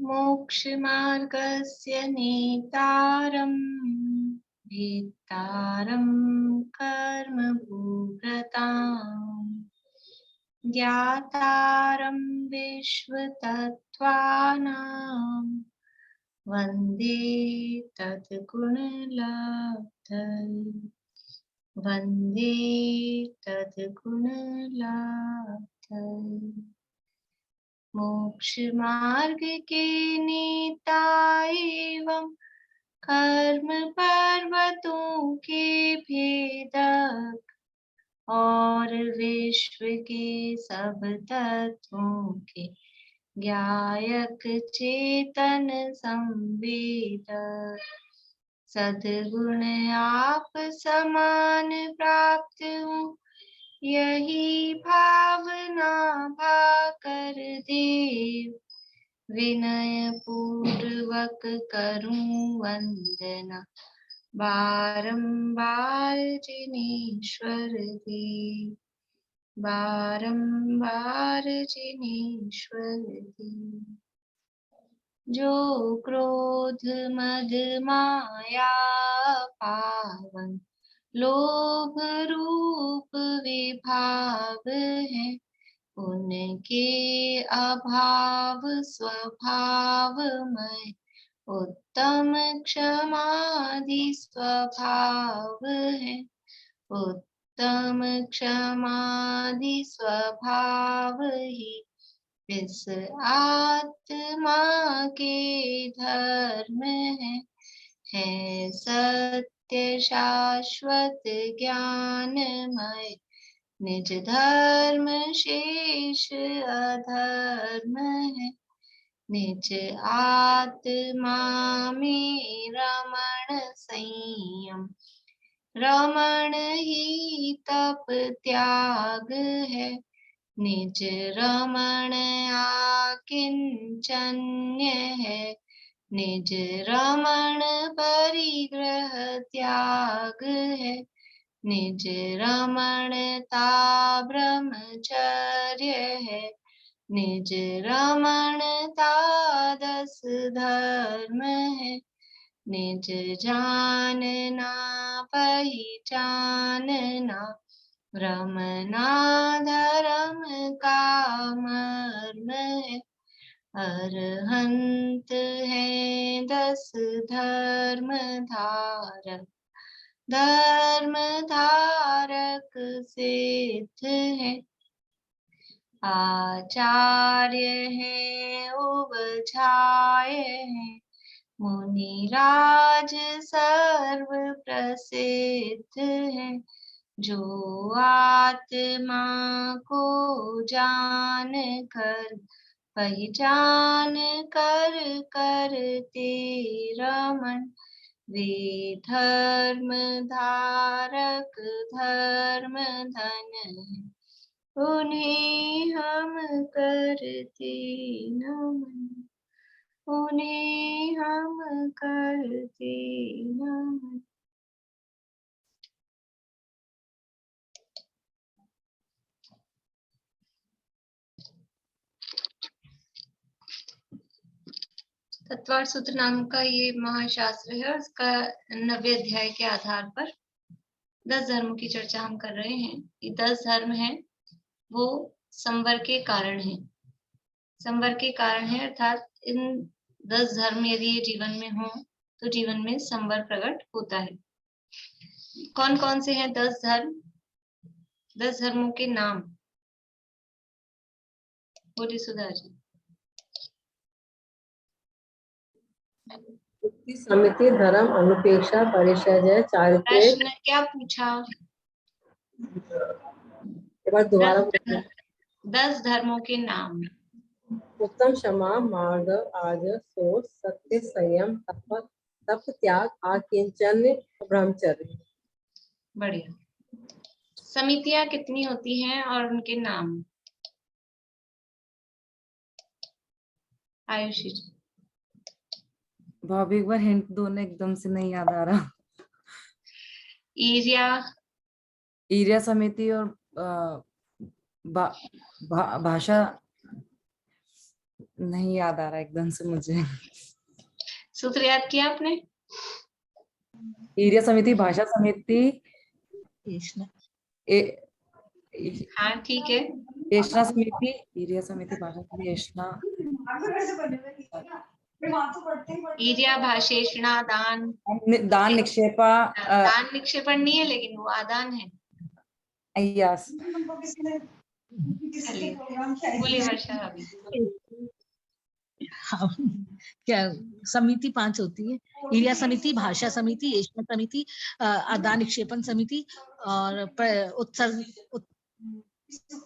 मोक्षमार्गस्य नेतारम् भेत्तारं कर्मभूभृताम् ज्ञातारं विश्वतत्त्वानां वन्दे तद्गुणलब्धये वन्दे तद्गुणलब्धये। मोक्षमार्ग के नेता एवं कर्म पर्वतों के भेदक और विश्व के सब तत्वों के ज्ञायक चेतन संवेदक सद्गुण आप समान प्राप्त हो यही भावना भाकर देव विनय पूर्वक करूं वंदना बारंबार जिनेश्वर देव बारंबार जिनेश्वर देव। जो क्रोध मद माया पावन लोभ रूप विभाव है उनके अभाव स्वभावमय उत्तम क्षमादि स्वभाव है उत्तम क्षमादि स्वभाव ही इस आत्मा के धर्म है सत्य शाश्वत ज्ञानमय निज धर्म शेष अधर्म है निज आत्मा में रमण संयम रमण ही तप त्याग है निज रमण आकिंचन्य है निज रमण परिग्रह त्याग है निज रमणता ब्रह्मचर्य है निज रमणता दस धर्म है निज जानना पहचानना रमना धर्म का मर्म है अरहंत है दस धर्म धारक धर्म धारक सिद्ध है आचार्य है उपचार्य है मुनिराज सर्व प्रसिद्ध है जो आत्मा को जान कर पहचान कर करते रमन वे धर्म धारक धर्म धन उन्हें हम करते नमन उन्हें हम करते नमन। तत्वार्थ सूत्र नाम का ये महाशास्त्र है और इसका 90 अध्याय के आधार पर 10 धर्मों की चर्चा हम कर रहे हैं। ये 10 धर्म हैं वो संवर के कारण हैं संवर के कारण है अर्थात इन 10 धर्म यदि ये जीवन में हो तो जीवन में संवर प्रकट होता है। कौन कौन से हैं 10 धर्म 10 धर्मों के नाम बोलिए सुधा जी। समिति धर्म अनुपेक्षा परिचर्या चारित्र्य प्रश्न क्या पूछा दोबारा 10 धर्मों के नाम उत्तम क्षमा मार्दव आदर शोध सत्य संयम तप त्याग आकिंचन्य ब्रह्मचर्य। बढ़िया। समितियां कितनी होती हैं और उनके नाम आयुषी जी। भाभी एक बार हिंट दो ना एकदम से नहीं याद आ रहा। ईरिया समिति और भाषा नहीं याद आ रहा एकदम से मुझे। सूत्र याद किया आपने? ईर्य समिति, भाषा समिति, हाँ ठीक है। एषणा समिति, ईर्य समिति, भाषा समिति, एषणा, ईर्या भाषेषणा दान। दान निक्षेपा, दान निक्षेपण नहीं है, लेकिन वो आदान है। यस। चलिए बोलिए वर्षा अभी। हाँ, क्या समिति 5 होती है? ईर्या समिति, भाषा समिति, एषणा समिति, आदान निक्षेपण समिति और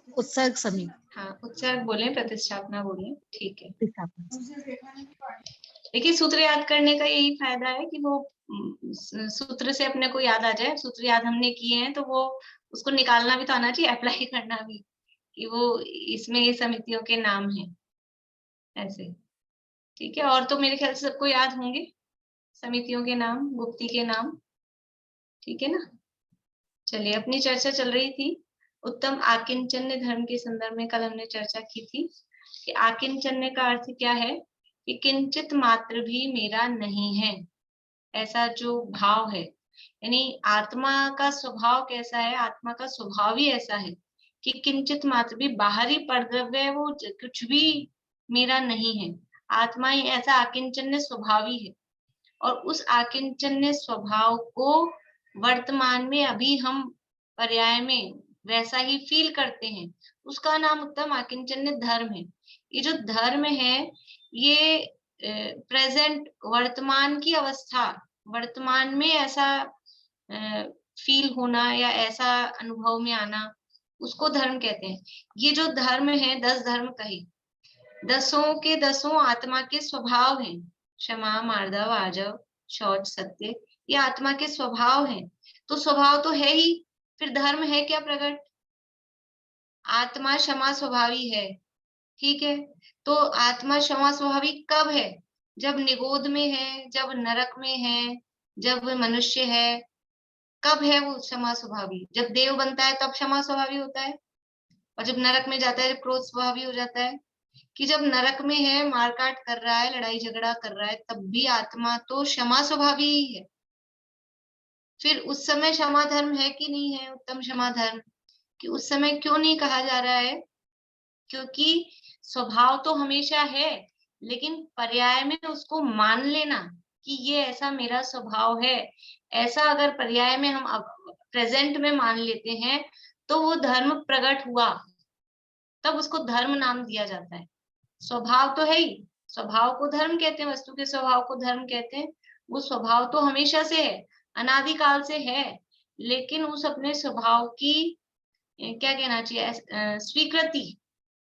उत्सर्ग समिति। हाँ उत्सर्ग बोले, प्रतिष्ठापना बोले, ठीक है। प्रतिष्ठापना। देखिए सूत्र याद करने का यही फायदा है कि वो सूत्र से अपने को याद आ जाए। सूत्र याद हमने किए हैं तो वो उसको निकालना भी तो आना चाहिए, अप्लाई करना भी, कि वो इसमें ये समितियों के नाम हैं ऐसे। ठीक है, और तो मेरे ख्याल से सबको याद होंगे समितियों के नाम, गुप्ती के नाम। ठीक है ना। चलिए, अपनी चर्चा चल रही थी उत्तम आकिंचन्य धर्म के संदर्भ में। कल हमने चर्चा की थी कि आकिंचन्य का अर्थ क्या है कि किंचित मात्र भी मेरा नहीं है, ऐसा जो भाव है। यानी आत्मा का स्वभाव कैसा है? आत्मा का स्वभाव ही ऐसा है कि किंचित मात्र भी, बाहरी परद्रव्य है वो कुछ भी मेरा नहीं है। आत्मा ही ऐसा आकिंचन्य स्वभाव ही है, और उस आकिंचन्य स्वभाव को वर्तमान में अभी हम पर्याय में वैसा ही फील करते हैं, उसका नाम उत्तम आकिंचन्य धर्म है। ये जो धर्म है ये प्रेजेंट, वर्तमान की अवस्था, वर्तमान में ऐसा फील होना या ऐसा अनुभव में आना, उसको धर्म कहते हैं। ये जो धर्म है, 10 धर्म कहे, 10 के 10 आत्मा के स्वभाव हैं। क्षमा, मार्दव, आजव, शौच, सत्य, ये आत्मा के स्वभाव हैं। तो स्वभाव तो है ही, फिर धर्म है क्या प्रकट? आत्मा क्षमा स्वभावी है। ठीक है, तो आत्मा क्षमा स्वभावी कब है? जब निगोद में है, जब नरक में है, जब मनुष्य है। कब है वो क्षमा स्वभावी? जब देव बनता है तब क्षमा स्वभावी होता है, और जब नरक में जाता है जब क्रोध स्वभावी हो जाता है। कि जब नरक में है, मारकाट कर रहा है, लड़ाई झगड़ा कर रहा है, तब भी आत्मा तो क्षमा स्वभावी ही है। फिर उस समय क्षमा धर्म है कि नहीं है? उत्तम क्षमा धर्म, कि उस समय क्यों नहीं कहा जा रहा है? क्योंकि स्वभाव तो हमेशा है, लेकिन पर्याय में उसको मान लेना कि ये ऐसा मेरा स्वभाव है, ऐसा अगर पर्याय में हम प्रेजेंट में मान लेते हैं तो वो धर्म प्रकट हुआ, तब उसको धर्म नाम दिया जाता है। स्वभाव तो है ही, स्वभाव को धर्म कहते हैं, वस्तु के स्वभाव को धर्म कहते हैं। वो स्वभाव तो हमेशा से है, अनादिकाल से है, लेकिन उस अपने स्वभाव की क्या कहना चाहिए, स्वीकृति,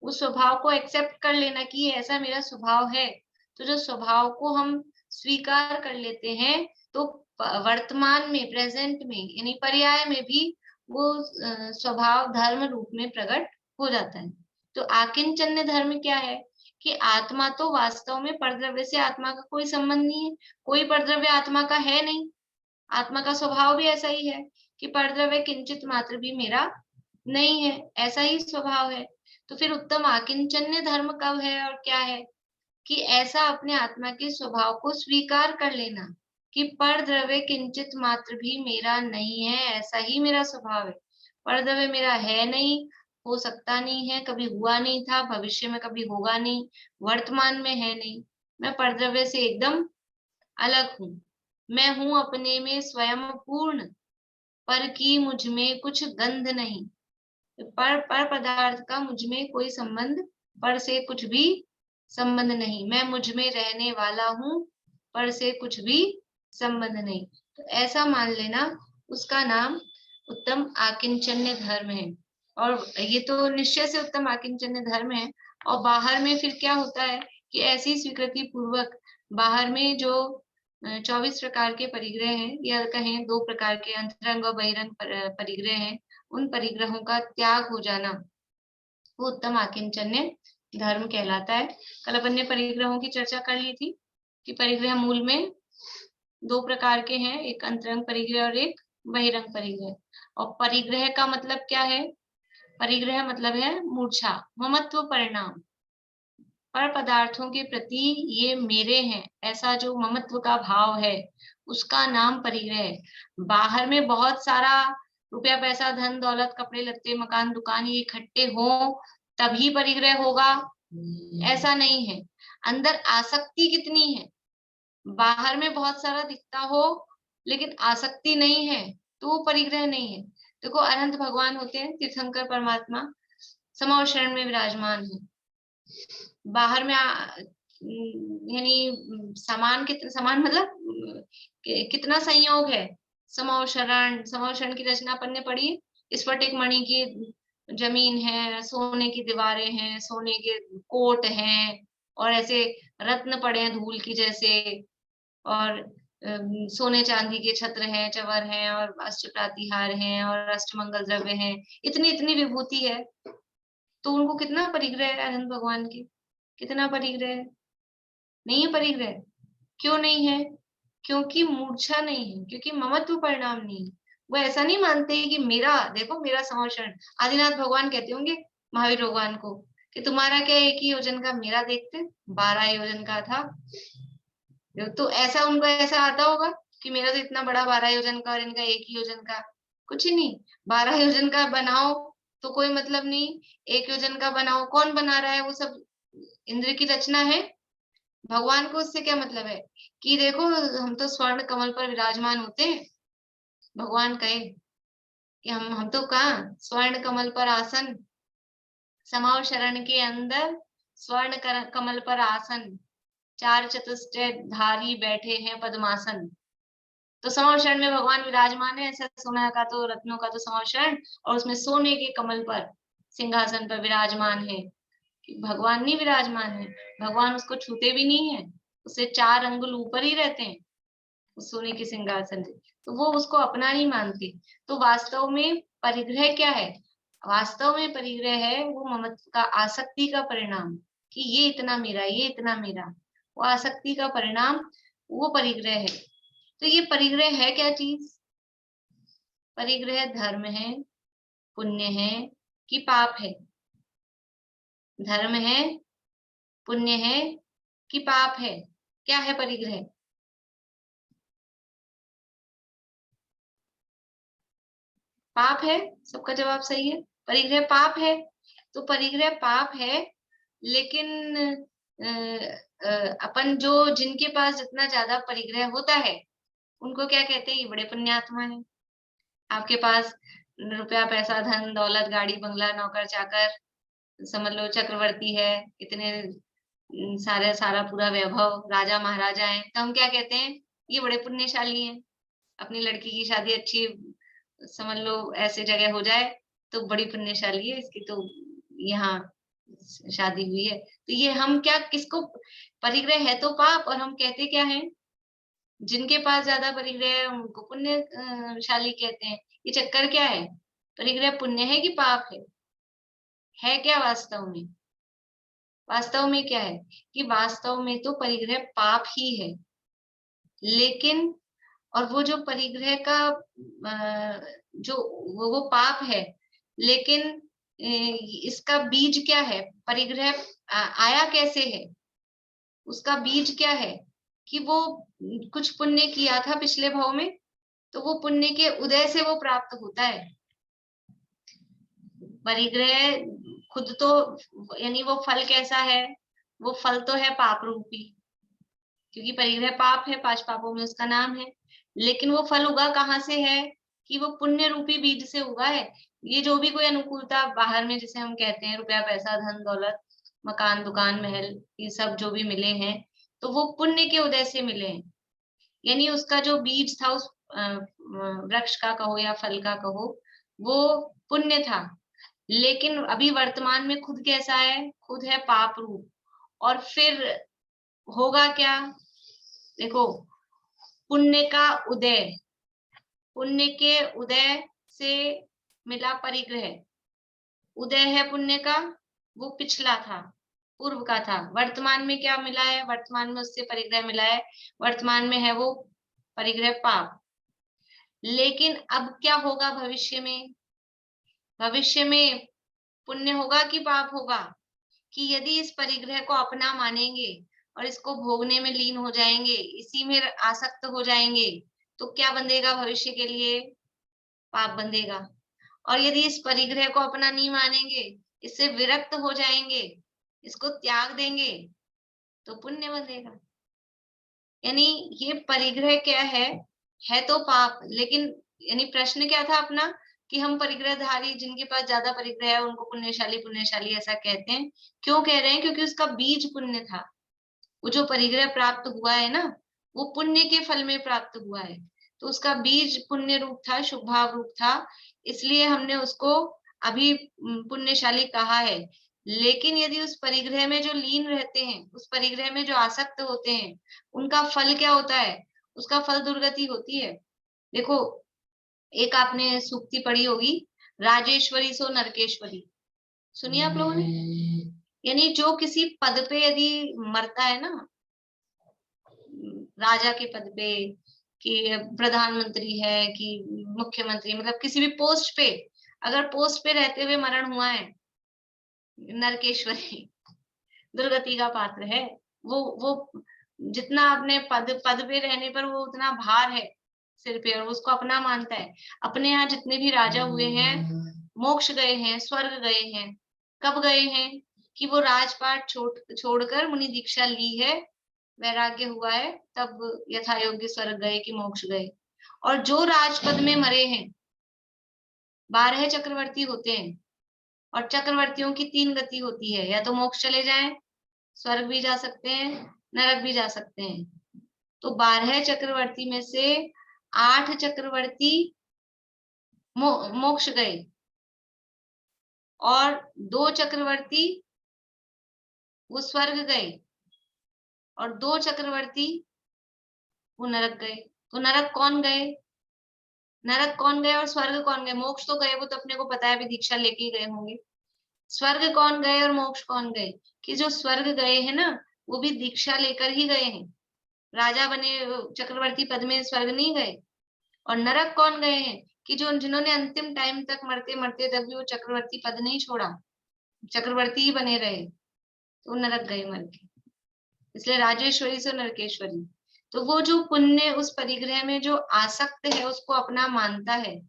उस स्वभाव को एक्सेप्ट कर लेना कि ये ऐसा मेरा स्वभाव है। तो जो स्वभाव को हम स्वीकार कर लेते हैं तो वर्तमान में, प्रेजेंट में, यानी पर्याय में भी वो स्वभाव धर्म रूप में प्रकट हो जाता है। तो आकिंचन्य धर्म क्या है कि आत्मा तो वास्तव में परद्रव्य से आत्मा का कोई संबंध नहीं है, कोई परद्रव्य आत्मा का है नहीं। आत्मा का स्वभाव भी ऐसा ही है कि परद्रव्य किंचित मात्र भी मेरा नहीं है, ऐसा ही स्वभाव है। तो फिर उत्तम आकिंचन्य धर्म कब है और क्या है? कि ऐसा अपने आत्मा के स्वभाव को स्वीकार कर लेना कि परद्रव्य किंचित मात्र भी मेरा नहीं है, ऐसा ही मेरा स्वभाव है। परद्रव्य मेरा है नहीं, हो सकता नहीं है, कभी हुआ नहीं था, भविष्य में कभी होगा नहीं, वर्तमान में है नहीं। मैं परद्रव्य से एकदम अलग हूँ। मैं हूँ अपने में स्वयं पूर्ण, पर की मुझ में कुछ गंध नहीं। पर पदार्थ का मुझ में कोई संबंध, पर से कुछ भी संबंध नहीं। मैं मुझ में रहने वाला हूँ, पर से कुछ भी संबंध नहीं। तो ऐसा मान लेना, उसका नाम उत्तम आकिंचन्य धर्म है। और ये तो निश्चय से उत्तम आकिंचन्य धर्म है। और बाहर में फिर क्या होता है कि ऐसी स्वीकृति पूर्वक बाहर में जो 24 प्रकार के परिग्रह हैं, या कहें 2 प्रकार के अंतरंग और बहिरंग परिग्रह हैं, उन परिग्रहों का त्याग हो जाना, वो उत्तम आकिंचन्य धर्म कहलाता है। कल अपन ने परिग्रहों की चर्चा कर ली थी कि परिग्रह मूल में 2 प्रकार के हैं, एक अंतरंग परिग्रह और एक बहिरंग परिग्रह। और परिग्रह का मतलब क्या है? परिग्रह मतलब है मूर्छा, ममत्व परिणाम। पर पदार्थों के प्रति ये मेरे हैं, ऐसा जो ममत्व का भाव है, उसका नाम परिग्रह है। बाहर में बहुत सारा रुपया पैसा धन दौलत कपड़े लत्ते मकान दुकान ये इकट्ठे हो तभी परिग्रह होगा, ऐसा नहीं है। अंदर आसक्ति कितनी है, बाहर में बहुत सारा दिखता हो लेकिन आसक्ति नहीं है तो वो परिग्रह नहीं है। देखो अनंत भगवान होते हैं, तीर्थंकर परमात्मा समा और शरण में विराजमान है। बाहर में यानी समान मतलब कितना संयोग है। समा और शरण की रचना अपन ने पढ़ी है। स्फटिक मणि की जमीन है, सोने की दीवारें हैं, सोने के कोट हैं और ऐसे रत्न पड़े हैं धूल की जैसे, और सोने चांदी के छत्र हैं, चवर हैं और अष्टप्रातिहार हैं और अष्टमंगल द्रव्य हैं। इतनी इतनी विभूति है तो उनको कितना परिग्रह है अनंत भगवान के, कितना परिग्रह है? नहीं है परिग्रह। क्यों नहीं है? क्योंकि मूर्छा नहीं है, क्योंकि ममत्व परिणाम नहीं है। वो ऐसा नहीं मानते कि मेरा, देखो मेरा समर्षण। आदिनाथ भगवान कहते होंगे महावीर भगवान को कि तुम्हारा क्या 1 ही योजन का, मेरा देखते 12 योजन का था। तो ऐसा उनको ऐसा आता होगा कि मेरा तो इतना बड़ा 12 योजन का और इनका 1 ही योजन का, कुछ ही नहीं। 12 योजन का बनाओ तो कोई मतलब नहीं, 1 योजन का बनाओ, कौन बना रहा है? वो सब इंद्र की रचना है। भगवान को उससे क्या मतलब है कि देखो हम तो स्वर्ण कमल पर विराजमान होते हैं। भगवान कहे कि हम तो कहाँ, स्वर्ण कमल पर आसन, समा और शरण के अंदर स्वर्ण कमल पर आसन, 4 चतुष्टय धारी बैठे हैं पद्मासन। तो समा और शरण में भगवान विराजमान है। ऐसा सोना का तो, रत्नों का तो समा और शरण, और उसमें सोने के कमल पर सिंहासन पर विराजमान है। भगवान नहीं विराजमान है, भगवान उसको छूते भी नहीं है, उससे 4 अंगुल ऊपर ही रहते हैं उस सोने के सिंहासन से, तो वो उसको अपना नहीं मानते। तो वास्तव में परिग्रह क्या है? वास्तव में परिग्रह है वो ममत्व का, आसक्ति का परिणाम, कि ये इतना मेरा, ये इतना मेरा। वो आसक्ति का परिणाम, वो परिग्रह है। तो ये परिग्रह है क्या चीज? परिग्रह धर्म है, पुण्य है कि पाप है? धर्म है, पुण्य है कि पाप है? क्या है परिग्रह? पाप है। सबका जवाब सही है, परिग्रह पाप है। तो परिग्रह पाप है, लेकिन अपन जो, जिनके पास जितना ज्यादा परिग्रह होता है उनको क्या कहते हैं? ये बड़े पुण्यात्मा है। आपके पास रुपया पैसा धन दौलत गाड़ी बंगला नौकर चाकर, समझ लो चक्रवर्ती है, इतने सारा पूरा वैभव, राजा महाराजा है, तो हम क्या कहते हैं? ये बड़े पुण्यशाली हैं। अपनी लड़की की शादी अच्छी, समझ लो ऐसे जगह हो जाए तो बड़ी पुण्यशाली है, इसकी तो यहाँ शादी हुई है। तो ये हम क्या, किसको? परिग्रह है तो पाप, और हम कहते क्या है? जिनके पास ज्यादा परिग्रह है उनको पुण्यशाली कहते हैं। ये चक्कर क्या है? परिग्रह पुण्य है कि पाप है क्या वास्तव में? वास्तव में क्या है कि वास्तव में तो परिग्रह पाप ही है। लेकिन और वो जो परिग्रह का जो वो पाप है, लेकिन इसका बीज क्या है? परिग्रह आया कैसे है? उसका बीज क्या है? कि वो कुछ पुण्य किया था पिछले भाव में, तो वो पुण्य के उदय से वो प्राप्त होता है। परिग्रह खुद तो, यानी वो फल कैसा है? वो फल तो है पाप रूपी, क्योंकि परिग्रह पाप है, 5 पापों में उसका नाम है। लेकिन वो फल उगा कहाँ से है? कि वो पुण्य रूपी बीज से उगा है। ये जो भी कोई अनुकूलता बाहर में, जिसे हम कहते हैं रुपया पैसा धन दौलत मकान दुकान महल, ये सब जो भी मिले हैं, तो वो पुण्य के उदय से मिले हैं। यानी उसका जो बीज था, उस वृक्ष का कहो या फल का कहो, वो पुण्य था। लेकिन अभी वर्तमान में खुद कैसा है? खुद है पाप रूप। और फिर होगा क्या? देखो, पुण्य का उदय, पुण्य के उदय से मिला परिग्रह। उदय है पुण्य का, वो पिछला था, पूर्व का था। वर्तमान में क्या मिला है? वर्तमान में उससे परिग्रह मिला है, वर्तमान में है वो परिग्रह पाप। लेकिन अब क्या होगा भविष्य में? भविष्य में पुण्य होगा कि पाप होगा? कि यदि इस परिग्रह को अपना मानेंगे और इसको भोगने में लीन हो जाएंगे, इसी में आसक्त हो जाएंगे, तो क्या बंधेगा भविष्य के लिए? पाप बंधेगा। और यदि इस परिग्रह को अपना नहीं मानेंगे, इससे विरक्त हो जाएंगे, इसको त्याग देंगे, तो पुण्य बंधेगा। यानी ये परिग्रह क्या है तो पाप, लेकिन यानी प्रश्न क्या था अपना कि हम परिग्रहधारी जिनके पास ज्यादा परिग्रह है उनको पुण्यशाली पुण्यशाली ऐसा कहते हैं। क्यों कह रहे हैं? क्योंकि उसका बीज पुण्य था। वो जो परिग्रह प्राप्त हुआ है ना, वो पुण्य के फल में प्राप्त हुआ है, तो उसका बीज पुण्य रूप था, शुभ भाव रूप था, इसलिए हमने उसको अभी पुण्यशाली कहा है। लेकिन यदि उस परिग्रह में जो लीन रहते हैं, उस परिग्रह में जो आसक्त होते हैं, उनका फल क्या होता है? उसका फल दुर्गति होती है। देखो, एक आपने सूक्ति पढ़ी होगी, राजेश्वरी सो नरकेश्वरी, सुनिए आप लोगों ने? यानी जो किसी पद पे यदि मरता है ना, राजा के पद पे, कि प्रधानमंत्री है कि मुख्यमंत्री, मतलब किसी भी पोस्ट पे, अगर पोस्ट पे रहते हुए मरण हुआ है, नरकेश्वरी, दुर्गति का पात्र है। वो जितना अपने पद पे रहने पर वो उतना भार है सिर पे, और उसको अपना मानता है। अपने यहाँ जितने भी राजा हुए हैं, मोक्ष गए हैं, स्वर्ग गए हैं। कब गए हैं? कि वो राजपाट छोड़कर मुनि दीक्षा ली है, वैराग्य हुआ है, तब यथा योग्य स्वर्ग गए कि मोक्ष गए। और जो राजपद में मरे हैं, 12 चक्रवर्ती होते हैं, और चक्रवर्तियों की 3 गति होती है, या तो मोक्ष चले जाएं, स्वर्ग भी जा सकते हैं, नरक भी जा सकते हैं। तो 12 चक्रवर्ती में से 8 चक्रवर्ती मोक्ष गए, और 2 चक्रवर्ती वो स्वर्ग गए, और 2 चक्रवर्ती वो नरक गए। तो नरक कौन गए? नरक कौन गए और स्वर्ग कौन गए? मोक्ष तो गए, वो तो अपने को पता है, अभी दीक्षा लेके ही गए होंगे। स्वर्ग कौन गए और मोक्ष कौन गए? कि जो स्वर्ग गए हैं ना, वो भी दीक्षा लेकर ही गए हैं, राजा बने चक्रवर्ती पद में स्वर्ग नहीं गए। और नरक कौन गए हैं? कि जो जिन्होंने अंतिम टाइम तक मरते मरते तक भी वो चक्रवर्ती पद नहीं छोड़ा, चक्रवर्ती ही बने रहे, तो नरक गए मर के। इसलिए राजेश्वरी से नरकेश्वरी। तो वो जो पुण्य उस परिग्रह में जो आसक्त है, उसको अपना मानता है,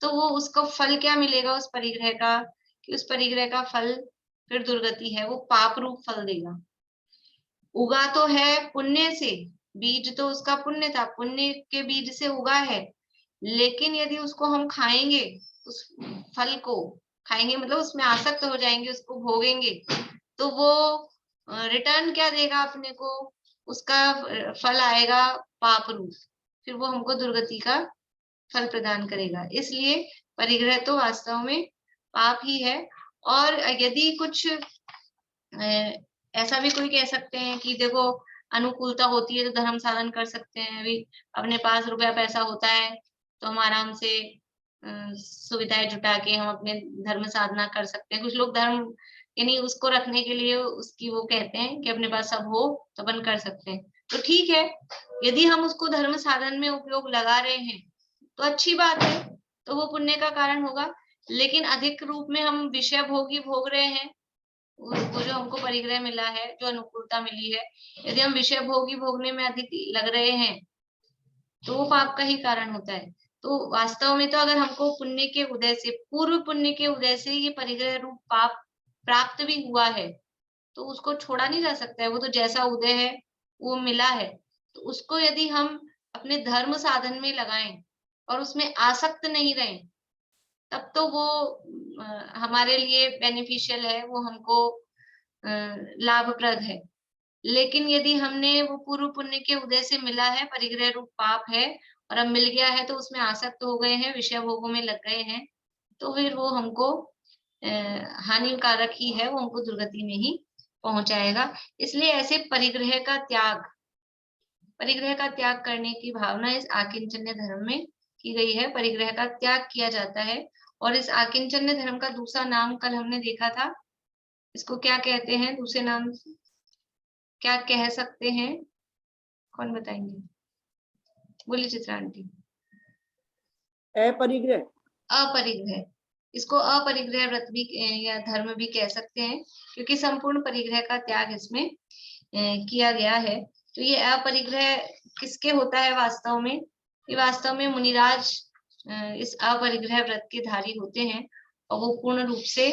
तो वो उसको फल क्या मिलेगा उस परिग्रह का? कि उस परिग्रह का फल फिर दुर्गति है, वो पाप रूप फल देगा। उगा तो है पुण्य से, बीज तो उसका पुण्य था, पुण्य के बीज से उगा है, लेकिन यदि उसको हम खाएंगे, उस फल को खाएंगे, मतलब उसमें आसक्त हो जाएंगे, उसको भोगेंगे, तो वो रिटर्न क्या देगा अपने को? उसका फल आएगा पाप रूप, फिर वो हमको दुर्गति का फल प्रदान करेगा। इसलिए परिग्रह तो वास्तव में पाप ही है। और यदि कुछ ऐसा भी कोई कह सकते हैं कि देखो अनुकूलता होती है तो धर्म साधन कर सकते हैं, अभी अपने पास रुपया पैसा होता है तो हम आराम से सुविधाएं जुटा के हम अपने धर्म साधना कर सकते हैं। कुछ लोग धर्म यानी उसको रखने के लिए उसकी वो कहते हैं कि अपने पास सब हो तो अपन कर सकते हैं, तो ठीक है, यदि हम उसको धर्म साधन में उपयोग लगा रहे हैं तो अच्छी बात है, तो वो पुण्य का कारण होगा। लेकिन अधिक रूप में हम विषय भोगी भोग रहे हैं, वो जो हमको परिग्रह मिला है, जो अनुकूलता मिली है, यदि हम विषय भोगी भोगने में अधिक लग रहे हैं तो वो पाप का ही कारण होता है। तो वास्तव में तो अगर हमको पुण्य के उदय से, पूर्व पुण्य के उदय से ये परिग्रह रूप पाप प्राप्त भी हुआ है, तो उसको छोड़ा नहीं जा सकता है। वो तो जैसा उदय है वो मिला है, तो उसको यदि हम अपने धर्म साधन में लगाएं और उसमें आसक्त नहीं रहें, तब तो वो हमारे लिए बेनिफिशियल है, वो हमको लाभप्रद है। लेकिन यदि हमने वो पूर्व पुण्य के उदय से मिला है, परिग्रह रूप पाप है, और अब मिल गया है तो उसमें आसक्त हो गए हैं, विषय भोगों में लग गए हैं, तो फिर वो हमको हानिकारक ही है, वो हमको दुर्गति में ही पहुंचाएगा। इसलिए ऐसे परिग्रह का त्याग करने की भावना इस आकिंचन्य धर्म में की गई है। परिग्रह का त्याग किया जाता है। और इस आकिंचन्य धर्म का दूसरा नाम कल हमने देखा था, इसको क्या कहते हैं? दूसरे नाम क्या कह सकते हैं? कौन बताएंगे? बोलिए चित्रा आंटी। अपरिग्रह। अपरिग्रह। इसको अपरिग्रह व्रत भी या धर्म भी कह सकते हैं, क्योंकि संपूर्ण परिग्रह का त्याग इसमें किया गया है। तो ये अपरिग्रह किसके होता है वास्तव में? ये वास्तव में मुनिराज इस अपरिग्रह व्रत के धारी होते हैं, और वो पूर्ण रूप से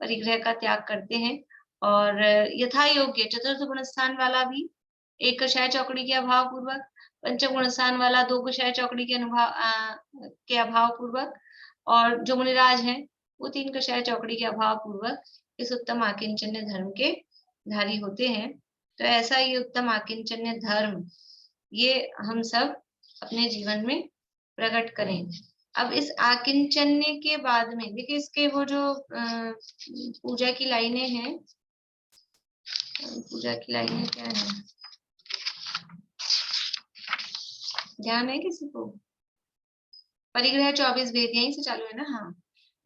परिग्रह का त्याग करते हैं। और यथा योग्य चतुर्थ गुण स्थान वाला भी एक कषाय चौकड़ी के अभाव पूर्वक, पंचम गुण स्थान वाला 2 कषाय चौकड़ी के अभाव पूर्वक, और जो मुनिराज हैं वो 3 कषाय चौकड़ी के अभाव पूर्वक इस उत्तम आकिंचन्य धर्म के धारी होते हैं। तो ऐसा ये उत्तम आकिंचन्य धर्म ये हम सब अपने जीवन में प्रकट करें। अब इस आकिंचन्य के बाद में देखिए, इसके वो जो पूजा की लाइनें हैं, पूजा की लाइनें क्या है, ध्यान है किसी को? परिग्रह 24 भेद यहीं से चालू है ना? हाँ,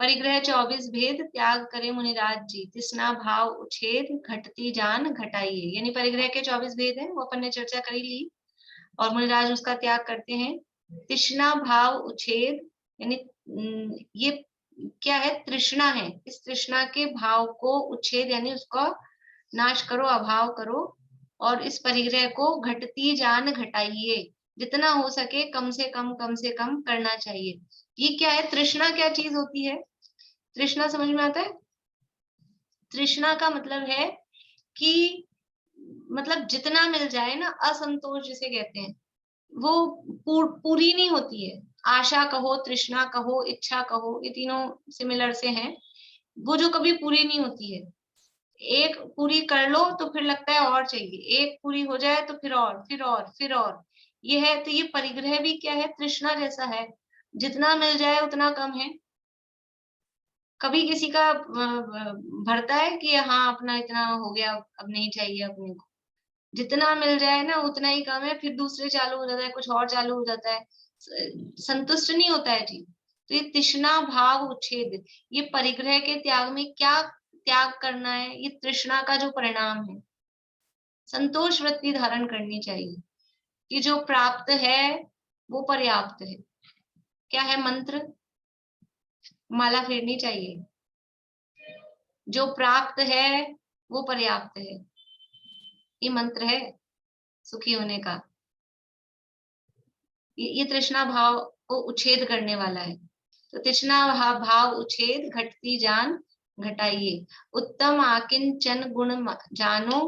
परिग्रह 24 भेद त्याग करे मुनिराज जी, तृष्णा भाव उच्छेद घटती जान घटाइए। यानी परिग्रह के 24 भेद हैं, वो अपन ने चर्चा करी ली, और मुनिराज उसका त्याग करते हैं। तृष्णा भाव उच्छेद, यानी ये क्या है? तृष्णा है। इस तृष्णा के भाव को उच्छेद यानी उसका नाश करो, अभाव करो, और इस परिग्रह को घटती जान घटाइए, जितना हो सके कम से कम करना चाहिए। ये क्या है? तृष्णा क्या चीज होती है? तृष्णा समझ में आता है? तृष्णा का मतलब है कि मतलब जितना मिल जाए ना, असंतोष जिसे कहते हैं, वो पूरी नहीं होती है। आशा कहो, तृष्णा कहो, इच्छा कहो, ये तीनों सिमिलर से हैं, वो जो कभी पूरी नहीं होती है। एक पूरी कर लो तो फिर लगता है और चाहिए, एक पूरी हो जाए तो फिर और, फिर और, फिर और। ये है, तो ये परिग्रह भी क्या है? तृष्णा जैसा है, जितना मिल जाए उतना कम है। कभी किसी का भरता है कि हाँ अपना इतना हो गया, अब नहीं चाहिए अपने को, जितना मिल जाए ना उतना ही कम है, फिर दूसरे चालू हो जाता है, कुछ और चालू हो जाता है, संतुष्ट नहीं होता है जी। तो ये तृष्णा भाव उच्छेद, ये परिग्रह के त्याग में क्या त्याग करना है? ये तृष्णा का जो परिणाम है, संतोष वृत्ति धारण करनी चाहिए कि जो प्राप्त है वो पर्याप्त है। क्या है मंत्र? माला फेरनी चाहिए। जो प्राप्त है वो पर्याप्त है, ये मंत्र है सुखी होने का। ये तृष्णा भाव को उच्छेद करने वाला है। तो तृष्णा भाव उच्छेद घटती जान घटाइए, उत्तम आकिंचन गुण जानो,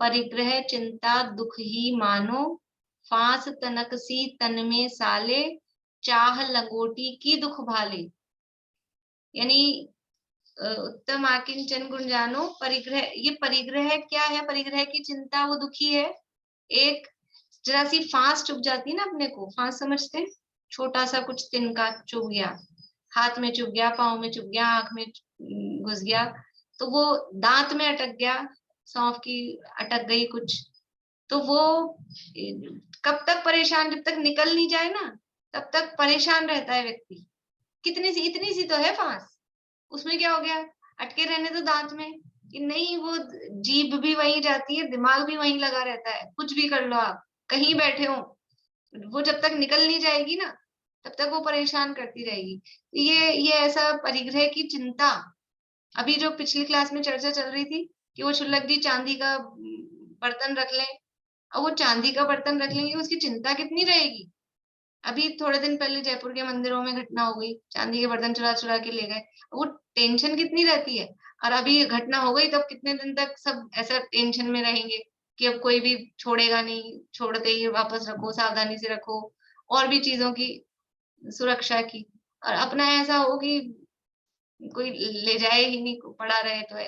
परिग्रह चिंता दुख ही मानो, फांस तनकसी तन में साले, चाह लंगोटी की दुख भाले। यानी उत्तम आकिंचन गुण जानो, परिग्रह, ये परिग्रह क्या है? परिग्रह की चिंता, वो दुखी है। एक जरा सी फांस चुभ जाती है ना अपने को, फांस समझते हैं? छोटा सा कुछ तिनका चुभ गया, हाथ में चुभ गया, पाँव में चुभ गया, आंख में घुस गया, तो वो दांत में अटक गया, सौंफ की अटक गई कुछ, तो वो कब तक परेशान? जब तक निकल नहीं जाए ना तब तक परेशान रहता है व्यक्ति। कितनी सी, इतनी सी तो है फांस, उसमें क्या हो गया? अटके रहने तो दांत में, कि नहीं, वो जीभ भी वहीं जाती है, दिमाग भी वहीं लगा रहता है, कुछ भी कर लो आप, कहीं बैठे हो, वो जब तक निकल नहीं जाएगी ना तब तक वो परेशान करती रहेगी। ये ऐसा परिग्रह की चिंता। अभी जो पिछली क्लास में चर्चा चल रही थी कि वो क्षुल्लक जी चांदी का बर्तन रख लें, और वो चांदी का बर्तन रख लेंगे, उसकी चिंता कितनी रहेगी। अभी थोड़े दिन पहले जयपुर के मंदिरों में घटना हो गई, चांदी के बर्तन चुरा चुरा के ले गए, वो टेंशन कितनी रहती है। और अभी घटना हो गई तब कितने दिन तक सब ऐसा टेंशन में रहेंगे कि अब कोई भी छोड़ेगा नहीं, छोड़ते ही वापस रखो, सावधानी से रखो, और भी चीजों की सुरक्षा की। और अपना ऐसा हो कि कोई ले जाए ही नहीं, पड़ा रहे, तो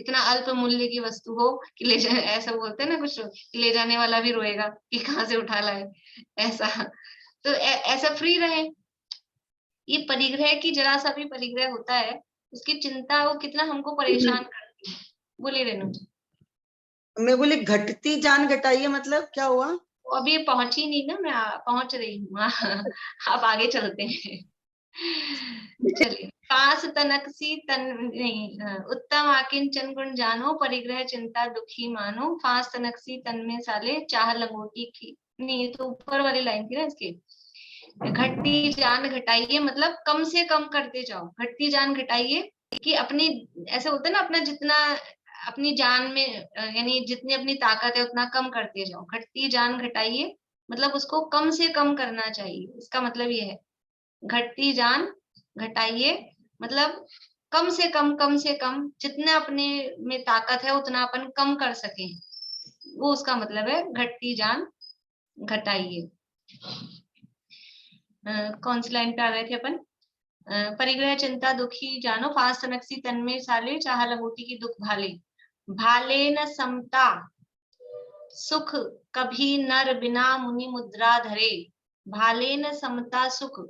इतना अल्प मूल्य की वस्तु हो कि ले जाए, ऐसा बोलते हैं ना कुछ लोग, ले जाने वाला भी रोएगा कि कहाँ से उठा लाए, ऐसा। तो ऐसा फ्री रहे। ये परिग्रह की जरा सा भी परिग्रह होता है, उसकी चिंता वो कितना हमको परेशान करती है। बोलिए रेणु जी। मैं बोली घटती जान घटाइए, मतलब क्या हुआ? वो अभी पहुंची नहीं ना, मैं पहुंच रही हूँ। आप आगे चलते हैं। चलिए, पास तनकसी तन नहीं, उत्तम आकिंचन गुण जानो, परिग्रह चिंता दुखी मानो, फांस तनकसी तन में साले, चाह लंगोटी की, नहीं, ये तो ऊपर वाली लाइन थी ना इसकी। घटती जान घटाइए मतलब कम से कम करते जाओ। घटती जान घटाइए कि अपनी, ऐसे होता है ना, अपना जितना अपनी जान में यानी जितनी अपनी ताकत है उतना कम करते जाओ। घटती जान घटाइए मतलब उसको कम से कम करना चाहिए, इसका मतलब ये है। घटती जान घटाइए मतलब कम से कम जितना अपने में ताकत है उतना अपन कम कर सकें, वो उसका मतलब है घटती जान घटाइए। कौन सी लाइन पे आ गए थे अपन? परिग्रह चिंता दुखी जानो, फास तनकसी तन में साले, चाह लंगोटी की दुख भाले। भाले न समता सुख कभी नर बिना मुनि मुद्रा धरे। भाले न समता सुख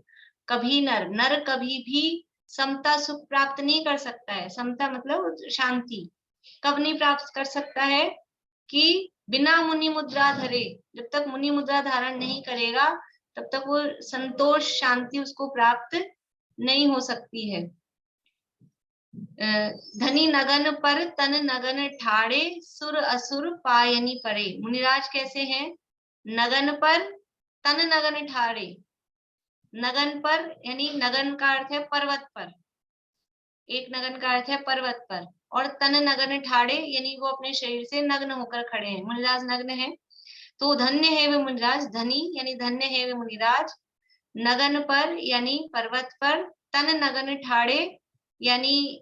कभी नर, नर कभी भी समता सुख प्राप्त नहीं कर सकता है। समता मतलब शांति। कब नहीं प्राप्त कर सकता है? कि बिना मुनि मुद्रा धरे, जब तक मुनि मुद्रा धारण नहीं करेगा तब तक वो संतोष शांति उसको प्राप्त नहीं हो सकती है। धनी नगन पर तन नगन ठाड़े, सुर असुर पायनी परे। मुनिराज कैसे हैं? नगन पर तन नगन ठाड़े। नगन पर यानी नगन का अर्थ है पर्वत पर, एक नगन का अर्थ है पर्वत पर, और तन नगन ठाड़े यानी वो अपने शरीर से नग्न होकर खड़े हैं। मुनिराज नग्न है, तो धन्य है वे मुनिराज। धनी यानी धन्य है वे मुनिराज। नगन पर यानी पर्वत पर, तन नगन ठाड़े यानी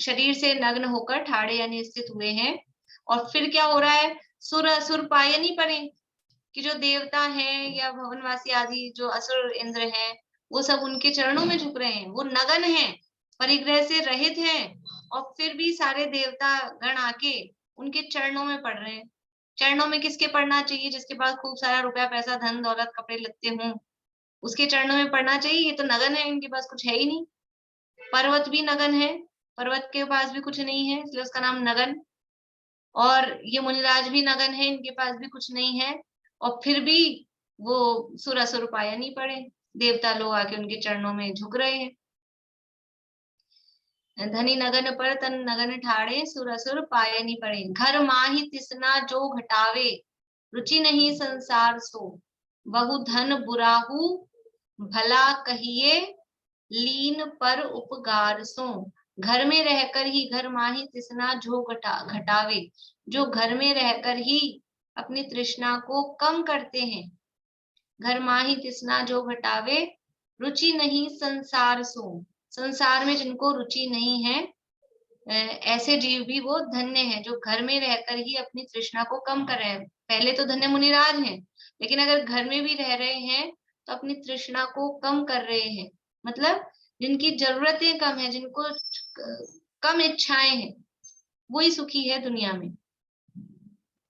शरीर से नग्न होकर, ठाड़े यानी स्थित हुए हैं। और फिर क्या हो रहा है? सुर असुर पायनी परे, कि जो देवता हैं या भवनवासी आदि जो असुर इंद्र हैं वो सब उनके चरणों में झुक रहे हैं। वो नगन हैं, परिग्रह से रहित हैं, और फिर भी सारे देवता गण आके उनके चरणों में पड़ रहे हैं। चरणों में किसके पड़ना चाहिए? जिसके पास खूब सारा रुपया पैसा धन दौलत कपड़े लगते हों, उसके चरणों में पड़ना चाहिए। ये तो नगन है, इनके पास कुछ है ही नहीं। पर्वत भी नगन है, पर्वत के पास भी कुछ नहीं है, इसलिए उसका नाम नगन। और ये मुनिराज भी नगन है, इनके पास भी कुछ नहीं है, और फिर भी वो सुर असुर पाया नहीं पड़े, देवता लोग आके उनके चरणों में झुक रहे हैं। धनी नगन पर तन नगन ठाड़े, सुर असुर पाए नहीं पड़े। घर माही तिसना जो घटावे, रुचि नहीं संसार सो। बहु धन बुराहु भला कहिए, लीन पर उपगार सो। घर में रहकर ही, घर माही तृष्णा जो घटावे, जो घर में रहकर ही अपनी तृष्णा को कम करते हैं। घर माही तृष्णा जो घटावे, रुचि नहीं संसार सो। संसार में जिनको रुचि नहीं है, ऐसे जीव भी वो धन्य हैं जो घर में रहकर ही अपनी तृष्णा को कम कर रहे हैं। पहले तो धन्य मुनिराज हैं, लेकिन अगर घर में भी रह रहे हैं तो अपनी तृष्णा को कम कर रहे हैं। मतलब जिनकी जरूरतें कम है, जिनको कम इच्छाएं हैं, वही सुखी है दुनिया में।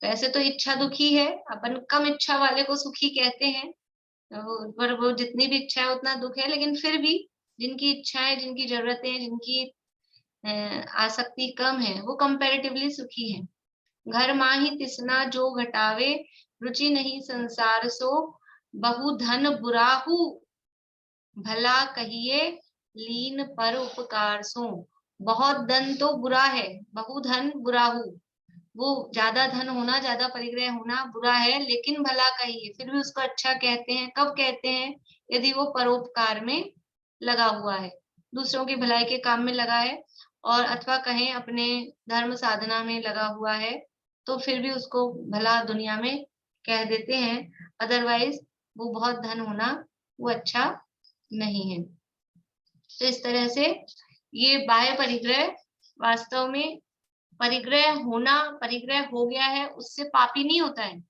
वैसे तो इच्छा दुखी है, अपन कम इच्छा वाले को सुखी कहते हैं, पर वो जितनी भी इच्छा है उतना दुख है। लेकिन फिर भी जिनकी इच्छाएं, जिनकी जरूरतें, जिनकी आसक्ति कम है, वो कंपैरेटिवली सुखी है। घर माही तिसना जो घटावे, रुचि नहीं संसार सो। बहु धन बुराहु भला कहिए, लीन पर उपकार सो। बहुत धन तो बुरा है, बहु धन बुराहु, वो ज्यादा धन होना, ज्यादा परिग्रह होना बुरा है, लेकिन भला कहिए, फिर भी उसको अच्छा कहते हैं। कब कहते हैं? यदि वो परोपकार में लगा हुआ है, दूसरों की भलाई के काम में लगा है, और अथवा कहें अपने धर्म साधना में लगा हुआ है, तो फिर भी उसको भला दुनिया में कह देते हैं। अदरवाइज वो बहुत धन होना वो अच्छा नहीं है। तो इस तरह से ये बाह्य परिग्रह वास्तव में, परिग्रह होना, परिग्रह हो गया है उससे पापी नहीं होता है।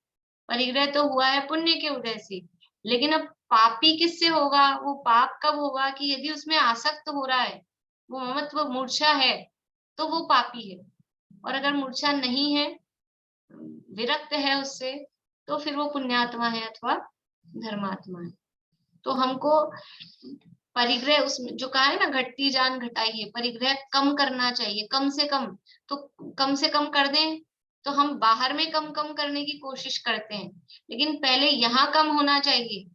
परिग्रह तो हुआ है पुण्य के उदय से, लेकिन अब पापी किससे होगा? वो पाप कब होगा कि यदि उसमें आसक्त हो रहा है, वो ममत्व मूर्छा है, तो वो पापी है। और अगर मूर्छा नहीं है, विरक्त है उससे, तो फिर वो पुण्यात्मा है अथवा धर्मात्मा है। तो हमको परिग्रह, उसमें जो कहा है ना, घटती जान घटाइए, परिग्रह कम करना चाहिए, कम से कम। तो कम से कम कर दें, तो हम बाहर में कम कम करने की कोशिश करते हैं, लेकिन पहले यहाँ कम होना चाहिए।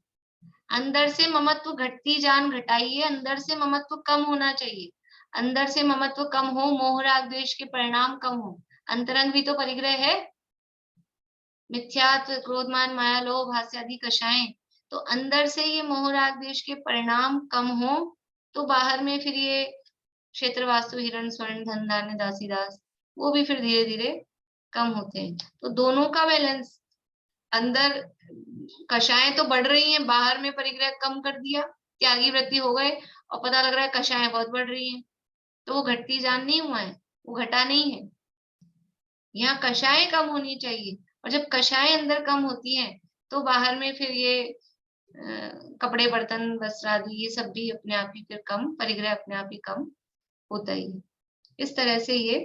अंदर से ममत्व, घटती जान घटाइए, अंदर से ममत्व कम होना चाहिए। अंदर से ममत्व कम हो, मोह राग द्वेष के परिणाम कम हो। अंतरंग भी तो परिग्रह है। मिथ्यात्व, क्रोध मान माया लोभ हास्य आदि कषाएं, तो अंदर से ये मोह राग द्वेष के परिणाम कम हो तो बाहर में फिर ये क्षेत्र वास्तु हिरण स्वर्ण धन धान्य दासी दास वो भी फिर धीरे धीरे कम होते हैं। तो दोनों का बैलेंस, अंदर कषाएं तो बढ़ रही हैं, बाहर में परिग्रह कम कर दिया, त्यागी वृत्ति हो गए और पता लग रहा है कषाएं बहुत बढ़ रही हैं, तो वो घटती जान नहीं हुआ है, वो घटा नहीं है। यहाँ कषाएं कम होनी चाहिए, और जब कषाएं अंदर कम होती हैं तो बाहर में फिर ये कपड़े बर्तन वस्त्र आदि ये सब भी अपने आप ही फिर कम, परिग्रह अपने आप ही कम होता ही है। इस तरह से ये